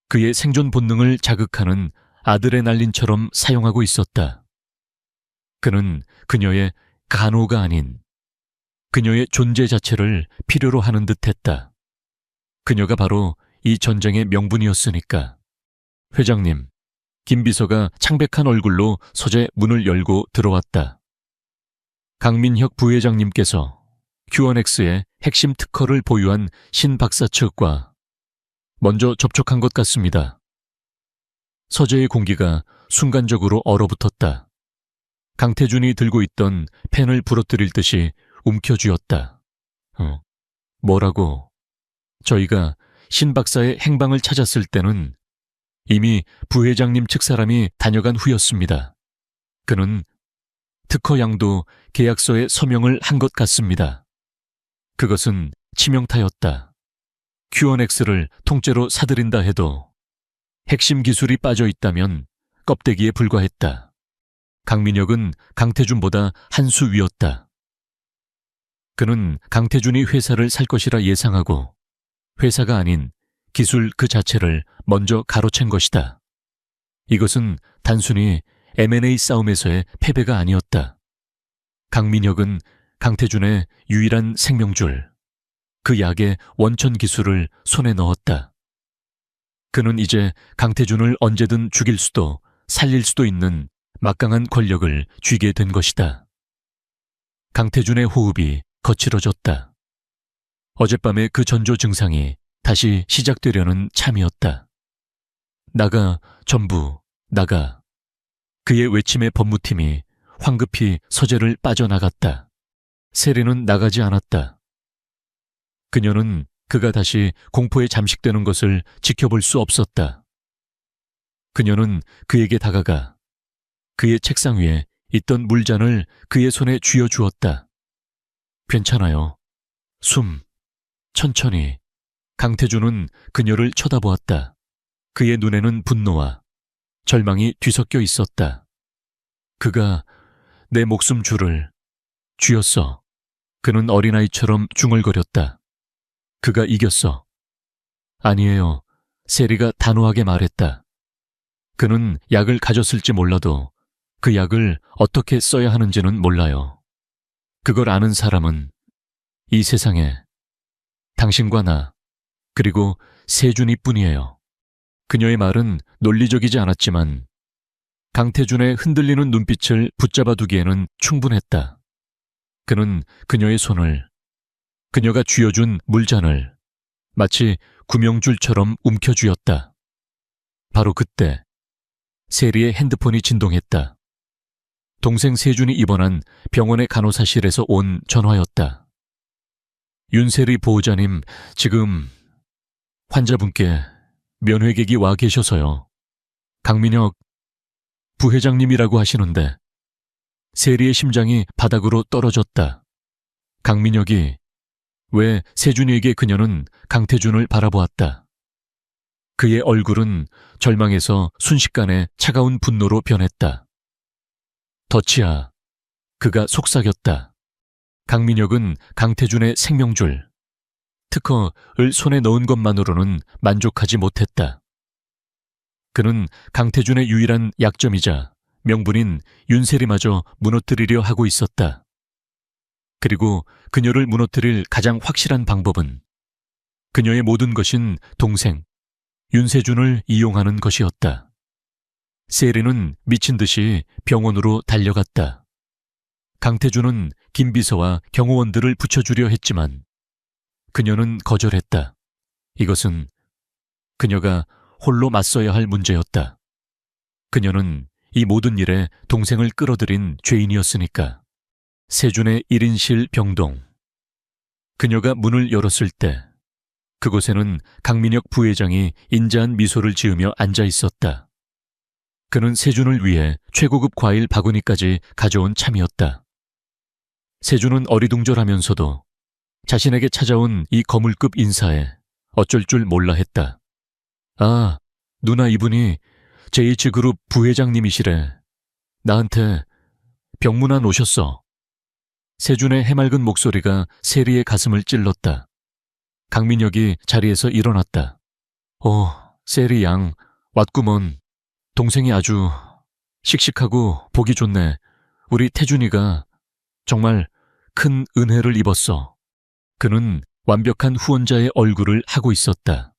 그의 생존 본능을 자극하는 아드레날린처럼 사용하고 있었다. 그는 그녀의 간호가 아닌 그녀의 존재 자체를 필요로 하는 듯 했다. 그녀가 바로 이 전쟁의 명분이었으니까. 회장님, 김 비서가 창백한 얼굴로 서재 문을 열고 들어왔다. 강민혁 부회장님께서 QNX의 핵심 특허를 보유한 신 박사 측과 먼저 접촉한 것 같습니다. 서재의 공기가 순간적으로 얼어붙었다. 강태준이 들고 있던 펜을 부러뜨릴 듯이 움켜쥐었다. 뭐라고? 저희가 신 박사의 행방을 찾았을 때는 이미 부회장님 측 사람이 다녀간 후였습니다. 그는 특허 양도 계약서에 서명을 한 것 같습니다. 그것은 치명타였다. QNX를 통째로 사들인다 해도 핵심 기술이 빠져 있다면 껍데기에 불과했다. 강민혁은 강태준보다 한 수 위였다. 그는 강태준이 회사를 살 것이라 예상하고 회사가 아닌 기술 그 자체를 먼저 가로챈 것이다. 이것은 단순히 M&A 싸움에서의 패배가 아니었다. 강민혁은 강태준의 유일한 생명줄, 그 약의 원천 기술을 손에 넣었다. 그는 이제 강태준을 언제든 죽일 수도 살릴 수도 있는 막강한 권력을 쥐게 된 것이다. 강태준의 호흡이 거칠어졌다. 어젯밤의 그 전조 증상이 다시 시작되려는 참이었다. 나가, 전부, 나가. 그의 외침에 법무팀이 황급히 서재를 빠져나갔다. 세리는 나가지 않았다. 그녀는 그가 다시 공포에 잠식되는 것을 지켜볼 수 없었다. 그녀는 그에게 다가가 그의 책상 위에 있던 물잔을 그의 손에 쥐어주었다. 괜찮아요. 숨. 천천히. 강태준은 그녀를 쳐다보았다. 그의 눈에는 분노와 절망이 뒤섞여 있었다. 그가 내 목숨 줄을 쥐었어. 그는 어린아이처럼 중얼거렸다. 그가 이겼어. 아니에요. 세리가 단호하게 말했다. 그는 약을 가졌을지 몰라도 그 약을 어떻게 써야 하는지는 몰라요. 그걸 아는 사람은 이 세상에 당신과 나, 그리고 세준이뿐이에요. 그녀의 말은 논리적이지 않았지만 강태준의 흔들리는 눈빛을 붙잡아두기에는 충분했다. 그는 그녀의 손을, 그녀가 쥐어준 물잔을 마치 구명줄처럼 움켜쥐었다. 바로 그때 세리의 핸드폰이 진동했다. 동생 세준이 입원한 병원의 간호사실에서 온 전화였다. 윤세리 보호자님, 지금 환자분께 면회객이 와 계셔서요. 강민혁 부회장님이라고 하시는데. 세리의 심장이 바닥으로 떨어졌다. 강민혁이 왜 세준이에게 그녀는 강태준을 바라보았다. 그의 얼굴은 절망에서 순식간에 차가운 분노로 변했다. 덫이야. 그가 속삭였다. 강민혁은 강태준의 생명줄, 특허를 손에 넣은 것만으로는 만족하지 못했다. 그는 강태준의 유일한 약점이자 명분인 윤세리마저 무너뜨리려 하고 있었다. 그리고 그녀를 무너뜨릴 가장 확실한 방법은 그녀의 모든 것인 동생 윤세준을 이용하는 것이었다. 세리는 미친 듯이 병원으로 달려갔다. 강태준은 김 비서와 경호원들을 붙여주려 했지만 그녀는 거절했다. 이것은 그녀가 홀로 맞서야 할 문제였다. 그녀는 이 모든 일에 동생을 끌어들인 죄인이었으니까. 세준의 1인실 병동. 그녀가 문을 열었을 때 그곳에는 강민혁 부회장이 인자한 미소를 지으며 앉아 있었다. 그는 세준을 위해 최고급 과일 바구니까지 가져온 참이었다. 세준은 어리둥절하면서도 자신에게 찾아온 이 거물급 인사에 어쩔 줄 몰라 했다. 아, 누나 이분이 JH그룹 부회장님이시래. 나한테 병문안 오셨어. 세준의 해맑은 목소리가 세리의 가슴을 찔렀다. 강민혁이 자리에서 일어났다. 세리 양, 왔구먼. 동생이 아주 씩씩하고 보기 좋네. 우리 태준이가 정말 큰 은혜를 입었어. 그는 완벽한 후원자의 얼굴을 하고 있었다.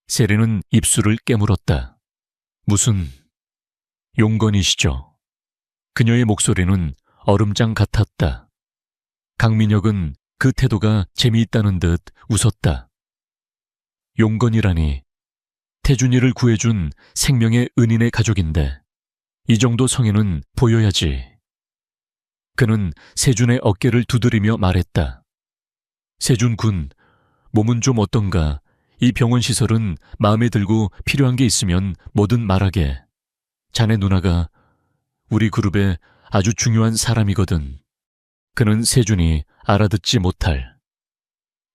세리는 입술을 깨물었다. 무슨 용건이시죠? 그녀의 목소리는 얼음장 같았다. 강민혁은 그 태도가 재미있다는 듯 웃었다. 용건이라니. 태준이를 구해준 생명의 은인의 가족인데 이 정도 성의는 보여야지. 그는 세준의 어깨를 두드리며 말했다. 세준 군, 몸은 좀 어떤가? 이 병원 시설은 마음에 들고 필요한 게 있으면 뭐든 말하게. 자네 누나가 우리 그룹의 아주 중요한 사람이거든. 그는 세준이 알아듣지 못할.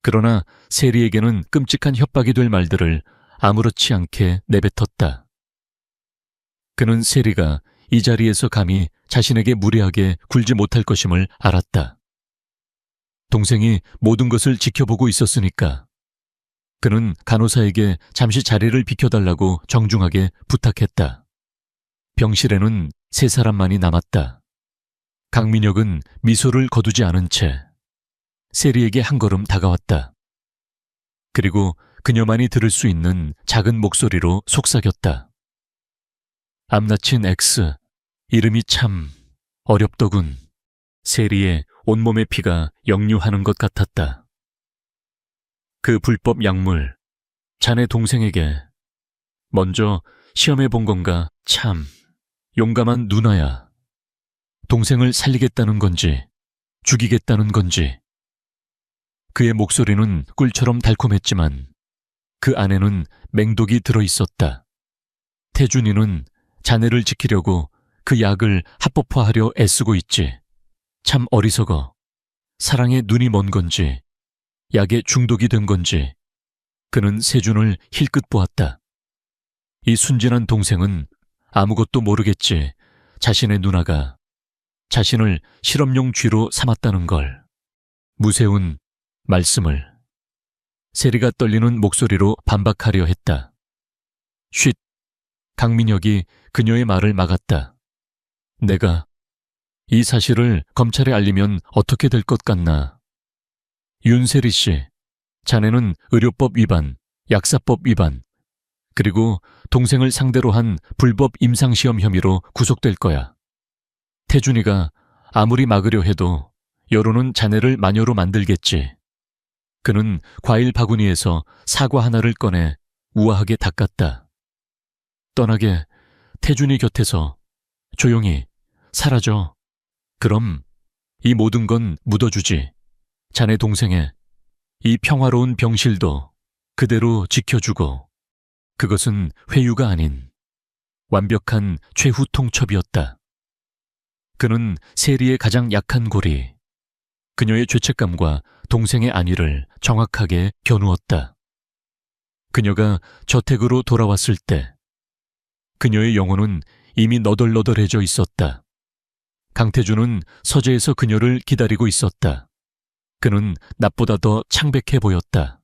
그러나 세리에게는 끔찍한 협박이 될 말들을 아무렇지 않게 내뱉었다. 그는 세리가 이 자리에서 감히 자신에게 무례하게 굴지 못할 것임을 알았다. 동생이 모든 것을 지켜보고 있었으니까. 그는 간호사에게 잠시 자리를 비켜달라고 정중하게 부탁했다. 병실에는 3사람만이 남았다. 강민혁은 미소를 거두지 않은 채 세리에게 한 걸음 다가왔다. 그리고 그녀만이 들을 수 있는 작은 목소리로 속삭였다. 암나친 X, 이름이 참 어렵더군. 세리의 온몸의 피가 역류하는 것 같았다. 그 불법 약물, 자네 동생에게 먼저 시험해 본 건가? 참 용감한 누나야. 동생을 살리겠다는 건지 죽이겠다는 건지. 그의 목소리는 꿀처럼 달콤했지만 그 안에는 맹독이 들어있었다. 태준이는 자네를 지키려고 그 약을 합법화하려 애쓰고 있지. 참 어리석어. 사랑에 눈이 먼 건지 약에 중독이 된 건지. 그는 세준을 힐끗 보았다. 이 순진한 동생은 아무것도 모르겠지. 자신의 누나가 자신을 실험용 쥐로 삼았다는 걸. 무세운 말씀을. 세리가 떨리는 목소리로 반박하려 했다. 쉿. 강민혁이 그녀의 말을 막았다. 내가 이 사실을 검찰에 알리면 어떻게 될 것 같나? 윤세리 씨, 자네는 의료법 위반, 약사법 위반, 그리고 동생을 상대로 한 불법 임상시험 혐의로 구속될 거야. 태준이가 아무리 막으려 해도 여론은 자네를 마녀로 만들겠지. 그는 과일 바구니에서 사과 하나를 꺼내 우아하게 닦았다. 떠나게, 태준이 곁에서 조용히 사라져. 그럼 이 모든 건 묻어주지. 자네 동생의 이 평화로운 병실도 그대로 지켜주고. 그것은 회유가 아닌 완벽한 최후 통첩이었다. 그는 세리의 가장 약한 고리, 그녀의 죄책감과 동생의 안위를 정확하게 겨누었다. 그녀가 저택으로 돌아왔을 때 그녀의 영혼은 이미 너덜너덜해져 있었다. 강태준은 서재에서 그녀를 기다리고 있었다. 그는 낮보다 더 창백해 보였다.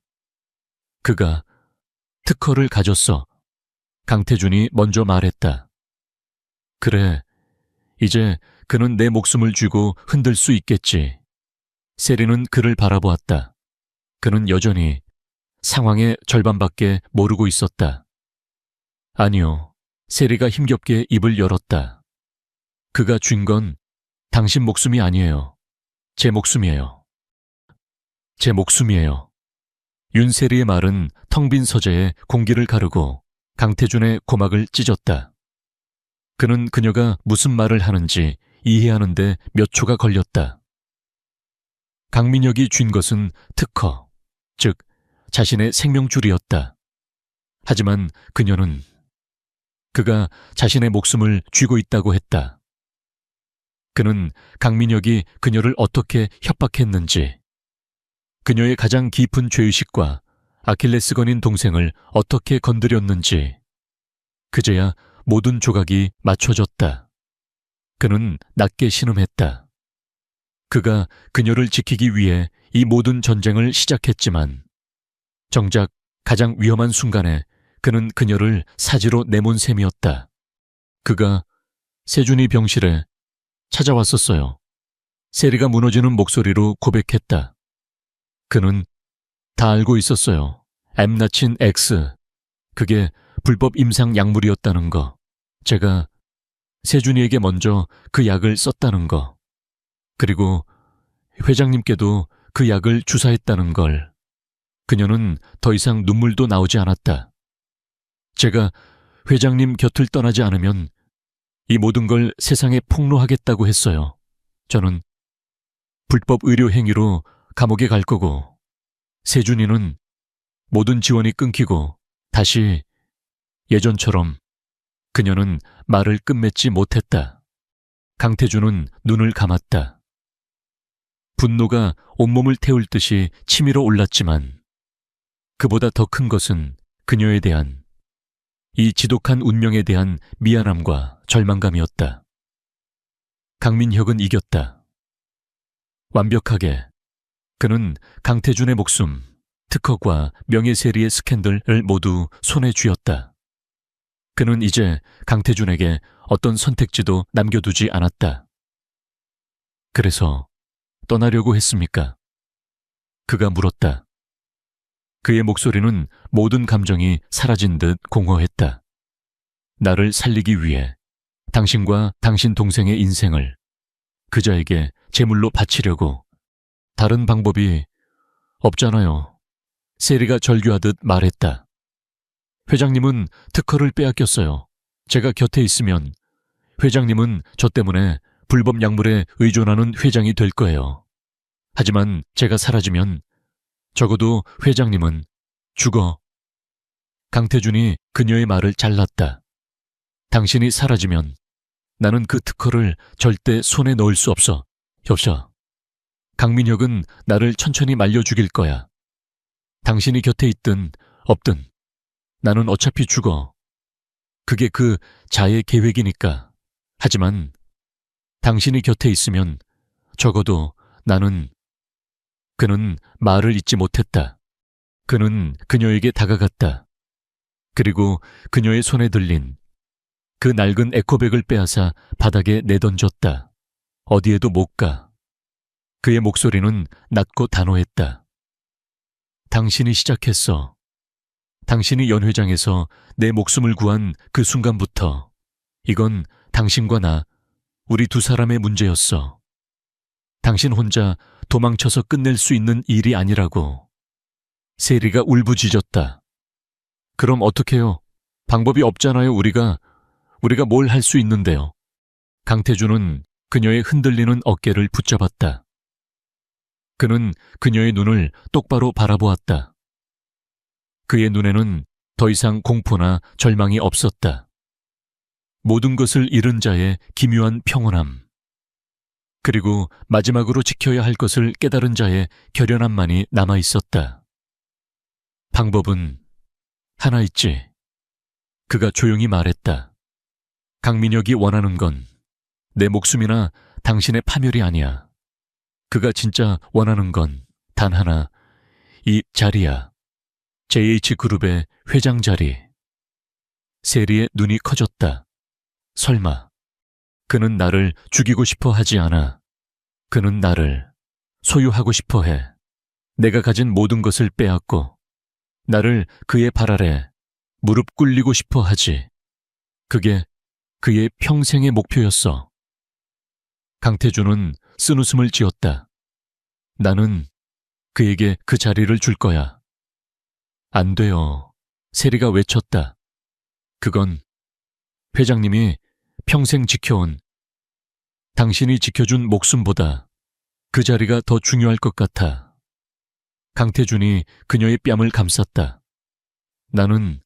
그가 특허를 가졌어. 강태준이 먼저 말했다. 그래, 이제 그는 내 목숨을 쥐고 흔들 수 있겠지. 세리는 그를 바라보았다. 그는 여전히 상황의 절반밖에 모르고 있었다. 아니요, 세리가 힘겹게 입을 열었다. 그가 쥔 건 당신 목숨이 아니에요. 제 목숨이에요. 제 목숨이에요. 윤세리의 말은 텅 빈 서재에 공기를 가르고 강태준의 고막을 찢었다. 그는 그녀가 무슨 말을 하는지 이해하는데 몇 초가 걸렸다. 강민혁이 쥔 것은 특허, 즉 자신의 생명줄이었다. 하지만 그녀는 그가 자신의 목숨을 쥐고 있다고 했다. 그는 강민혁이 그녀를 어떻게 협박했는지, 그녀의 가장 깊은 죄의식과 아킬레스건인 동생을 어떻게 건드렸는지, 그제야 모든 조각이 맞춰졌다. 그는 낮게 신음했다. 그가 그녀를 지키기 위해 이 모든 전쟁을 시작했지만 정작 가장 위험한 순간에 그는 그녀를 사지로 내몬 셈이었다. 그가 세준이 병실에 찾아왔었어요. 세리가 무너지는 목소리로 고백했다. 그는 다 알고 있었어요. 엠나친 X. 그게 불법 임상 약물이었다는 거. 제가 세준이에게 먼저 그 약을 썼다는 거. 그리고 회장님께도 그 약을 주사했다는 걸. 그녀는 더 이상 눈물도 나오지 않았다. 제가 회장님 곁을 떠나지 않으면 이 모든 걸 세상에 폭로하겠다고 했어요. 저는 불법 의료 행위로 감옥에 갈 거고, 세준이는 모든 지원이 끊기고 다시 예전처럼. 그녀는 말을 끝맺지 못했다. 강태준은 눈을 감았다. 분노가 온몸을 태울 듯이 치밀어 올랐지만 그보다 더 큰 것은 그녀에 대한, 이 지독한 운명에 대한 미안함과 절망감이었다. 강민혁은 이겼다. 완벽하게. 그는 강태준의 목숨, 특허과 명예세리의 스캔들을 모두 손에 쥐었다. 그는 이제 강태준에게 어떤 선택지도 남겨두지 않았다. 그래서 떠나려고 했습니까? 그가 물었다. 그의 목소리는 모든 감정이 사라진 듯 공허했다. 나를 살리기 위해 당신과 당신 동생의 인생을 그자에게 제물로 바치려고. 다른 방법이 없잖아요. 세리가 절규하듯 말했다. 회장님은 특허를 빼앗겼어요. 제가 곁에 있으면 회장님은 저 때문에 불법 약물에 의존하는 회장이 될 거예요. 하지만 제가 사라지면 적어도 회장님은 죽어. 강태준이 그녀의 말을 잘랐다. 당신이 사라지면 나는 그 특허를 절대 손에 넣을 수 없어. 여보셔. 강민혁은 나를 천천히 말려 죽일 거야. 당신이 곁에 있든 없든 나는 어차피 죽어. 그게 그 자의 계획이니까. 하지만 당신이 곁에 있으면 적어도 나는. 그는 말을 잇지 못했다. 그는 그녀에게 다가갔다. 그리고 그녀의 손에 들린 그 낡은 에코백을 빼앗아 바닥에 내던졌다. 어디에도 못 가. 그의 목소리는 낮고 단호했다. 당신이 시작했어. 당신이 연회장에서 내 목숨을 구한 그 순간부터 이건 당신과 나, 우리 두 사람의 문제였어. 당신 혼자 도망쳐서 끝낼 수 있는 일이 아니라고. 세리가 울부짖었다. 그럼 어떡해요? 방법이 없잖아요. 우리가 뭘 할 수 있는데요. 강태준은 그녀의 흔들리는 어깨를 붙잡았다. 그는 그녀의 눈을 똑바로 바라보았다. 그의 눈에는 더 이상 공포나 절망이 없었다. 모든 것을 잃은 자의 기묘한 평온함. 그리고 마지막으로 지켜야 할 것을 깨달은 자의 결연함만이 남아 있었다. 방법은 하나 있지. 그가 조용히 말했다. 강민혁이 원하는 건 내 목숨이나 당신의 파멸이 아니야. 그가 진짜 원하는 건 단 하나, 이 자리야. JH그룹의 회장 자리. 세리의 눈이 커졌다. 설마 그는 나를 죽이고 싶어 하지 않아. 그는 나를 소유하고 싶어 해. 내가 가진 모든 것을 빼앗고 나를 그의 발 아래 무릎 꿇리고 싶어 하지. 그게 그의 평생의 목표였어. 강태준은 쓴웃음을 지었다. 나는 그에게 그 자리를 줄 거야. 안 돼요. 세리가 외쳤다. 그건 회장님이 평생 지켜온, 당신이 지켜준 목숨보다 그 자리가 더 중요할 것 같아. 강태준이 그녀의 뺨을 감쌌다. 나는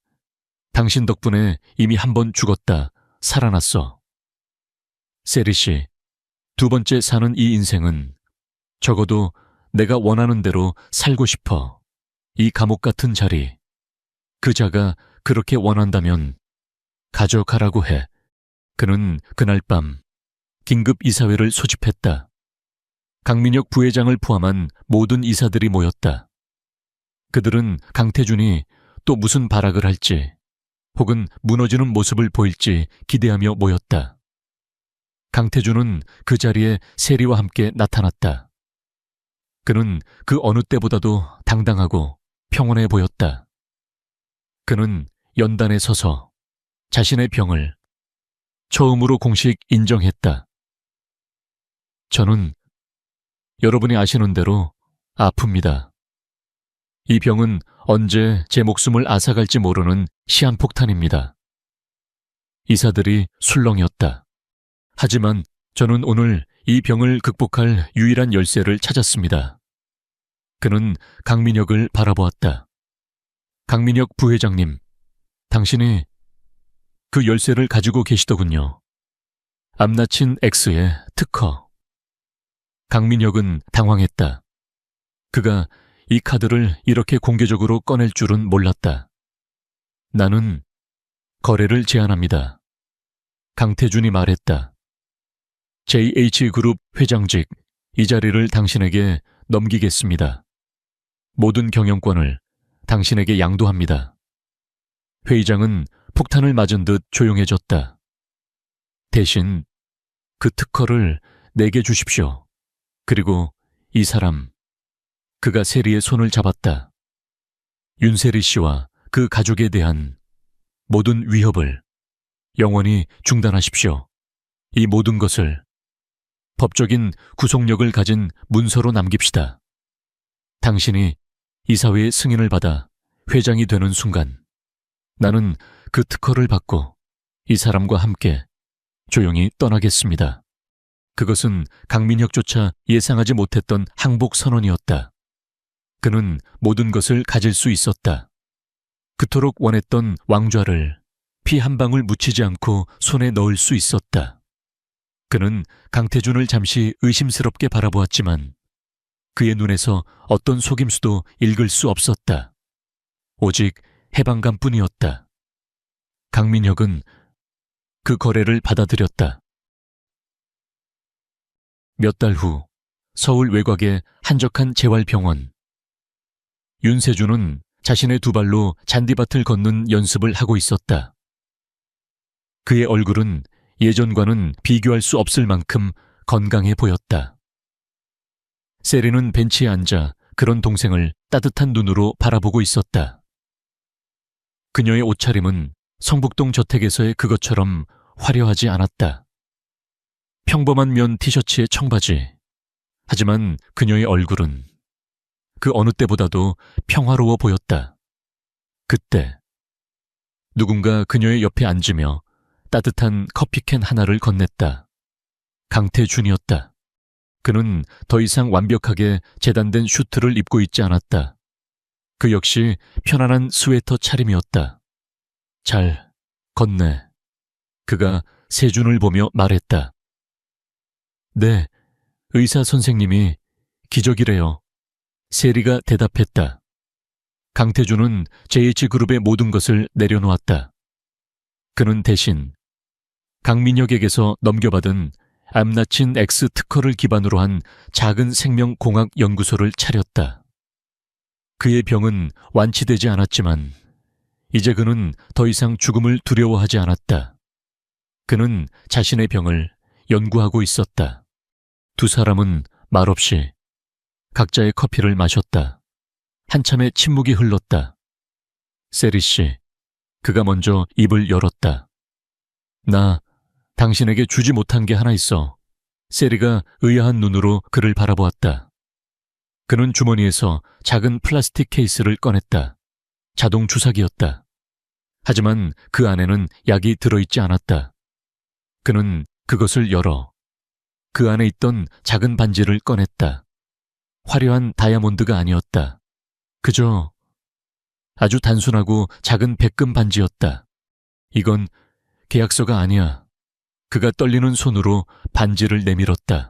당신 덕분에 이미 한 번 죽었다. 살아났어. 세리 씨, 두 번째 사는 이 인생은 적어도 내가 원하는 대로 살고 싶어. 이 감옥 같은 자리. 그자가 그렇게 원한다면 가져가라고 해. 그는 그날 밤 긴급 이사회를 소집했다. 강민혁 부회장을 포함한 모든 이사들이 모였다. 그들은 강태준이 또 무슨 발악을 할지 혹은 무너지는 모습을 보일지 기대하며 모였다. 강태준은 그 자리에 세리와 함께 나타났다. 그는 그 어느 때보다도 당당하고 평온해 보였다. 그는 연단에 서서 자신의 병을 처음으로 공식 인정했다. 저는 여러분이 아시는 대로 아픕니다. 이 병은 언제 제 목숨을 앗아갈지 모르는 시한폭탄입니다. 의사들이 술렁였다. 하지만 저는 오늘 이 병을 극복할 유일한 열쇠를 찾았습니다. 그는 강민혁을 바라보았다. 강민혁 부회장님, 당신이 그 열쇠를 가지고 계시더군요. 암나친 X의 특허. 강민혁은 당황했다. 그가 이 카드를 이렇게 공개적으로 꺼낼 줄은 몰랐다. 나는 거래를 제안합니다. 강태준이 말했다. JH그룹 회장직 이 자리를 당신에게 넘기겠습니다. 모든 경영권을 당신에게 양도합니다. 회의장은 폭탄을 맞은 듯 조용해졌다. 대신 그 특허를 내게 주십시오. 그리고 이 사람, 그가 세리의 손을 잡았다. 윤세리 씨와 그 가족에 대한 모든 위협을 영원히 중단하십시오. 이 모든 것을 법적인 구속력을 가진 문서로 남깁시다. 당신이 이사회의 승인을 받아 회장이 되는 순간 나는 그 특허를 받고 이 사람과 함께 조용히 떠나겠습니다. 그것은 강민혁조차 예상하지 못했던 항복 선언이었다. 그는 모든 것을 가질 수 있었다. 그토록 원했던 왕좌를 피 한 방울 묻히지 않고 손에 넣을 수 있었다. 그는 강태준을 잠시 의심스럽게 바라보았지만 그의 눈에서 어떤 속임수도 읽을 수 없었다. 오직 해방감뿐이었다. 강민혁은 그 거래를 받아들였다. 몇 달 후 서울 외곽의 한적한 재활병원. 윤세준은 자신의 두 발로 잔디밭을 걷는 연습을 하고 있었다. 그의 얼굴은 예전과는 비교할 수 없을 만큼 건강해 보였다. 세리는 벤치에 앉아 그런 동생을 따뜻한 눈으로 바라보고 있었다. 그녀의 옷차림은 성북동 저택에서의 그것처럼 화려하지 않았다. 평범한 면 티셔츠에 청바지. 하지만 그녀의 얼굴은 그 어느 때보다도 평화로워 보였다. 그때 누군가 그녀의 옆에 앉으며 따뜻한 커피캔 하나를 건넸다. 강태준이었다. 그는 더 이상 완벽하게 재단된 슈트를 입고 있지 않았다. 그 역시 편안한 스웨터 차림이었다. 잘 걷네. 그가 세준을 보며 말했다. 네, 의사 선생님이 기적이래요. 세리가 대답했다. 강태준은 JH그룹의 모든 것을 내려놓았다. 그는 대신 강민혁에게서 넘겨받은 암나친 X 특허를 기반으로 한 작은 생명공학 연구소를 차렸다. 그의 병은 완치되지 않았지만 이제 그는 더 이상 죽음을 두려워하지 않았다. 그는 자신의 병을 연구하고 있었다. 두 사람은 말없이 각자의 커피를 마셨다. 한참의 침묵이 흘렀다. 세리 씨, 그가 먼저 입을 열었다. 나 당신에게 주지 못한 게 하나 있어. 세리가 의아한 눈으로 그를 바라보았다. 그는 주머니에서 작은 플라스틱 케이스를 꺼냈다. 자동 주사기였다. 하지만 그 안에는 약이 들어있지 않았다. 그는 그것을 열어 그 안에 있던 작은 반지를 꺼냈다. 화려한 다이아몬드가 아니었다. 그저 아주 단순하고 작은 백금 반지였다. 이건 계약서가 아니야. 그가 떨리는 손으로 반지를 내밀었다.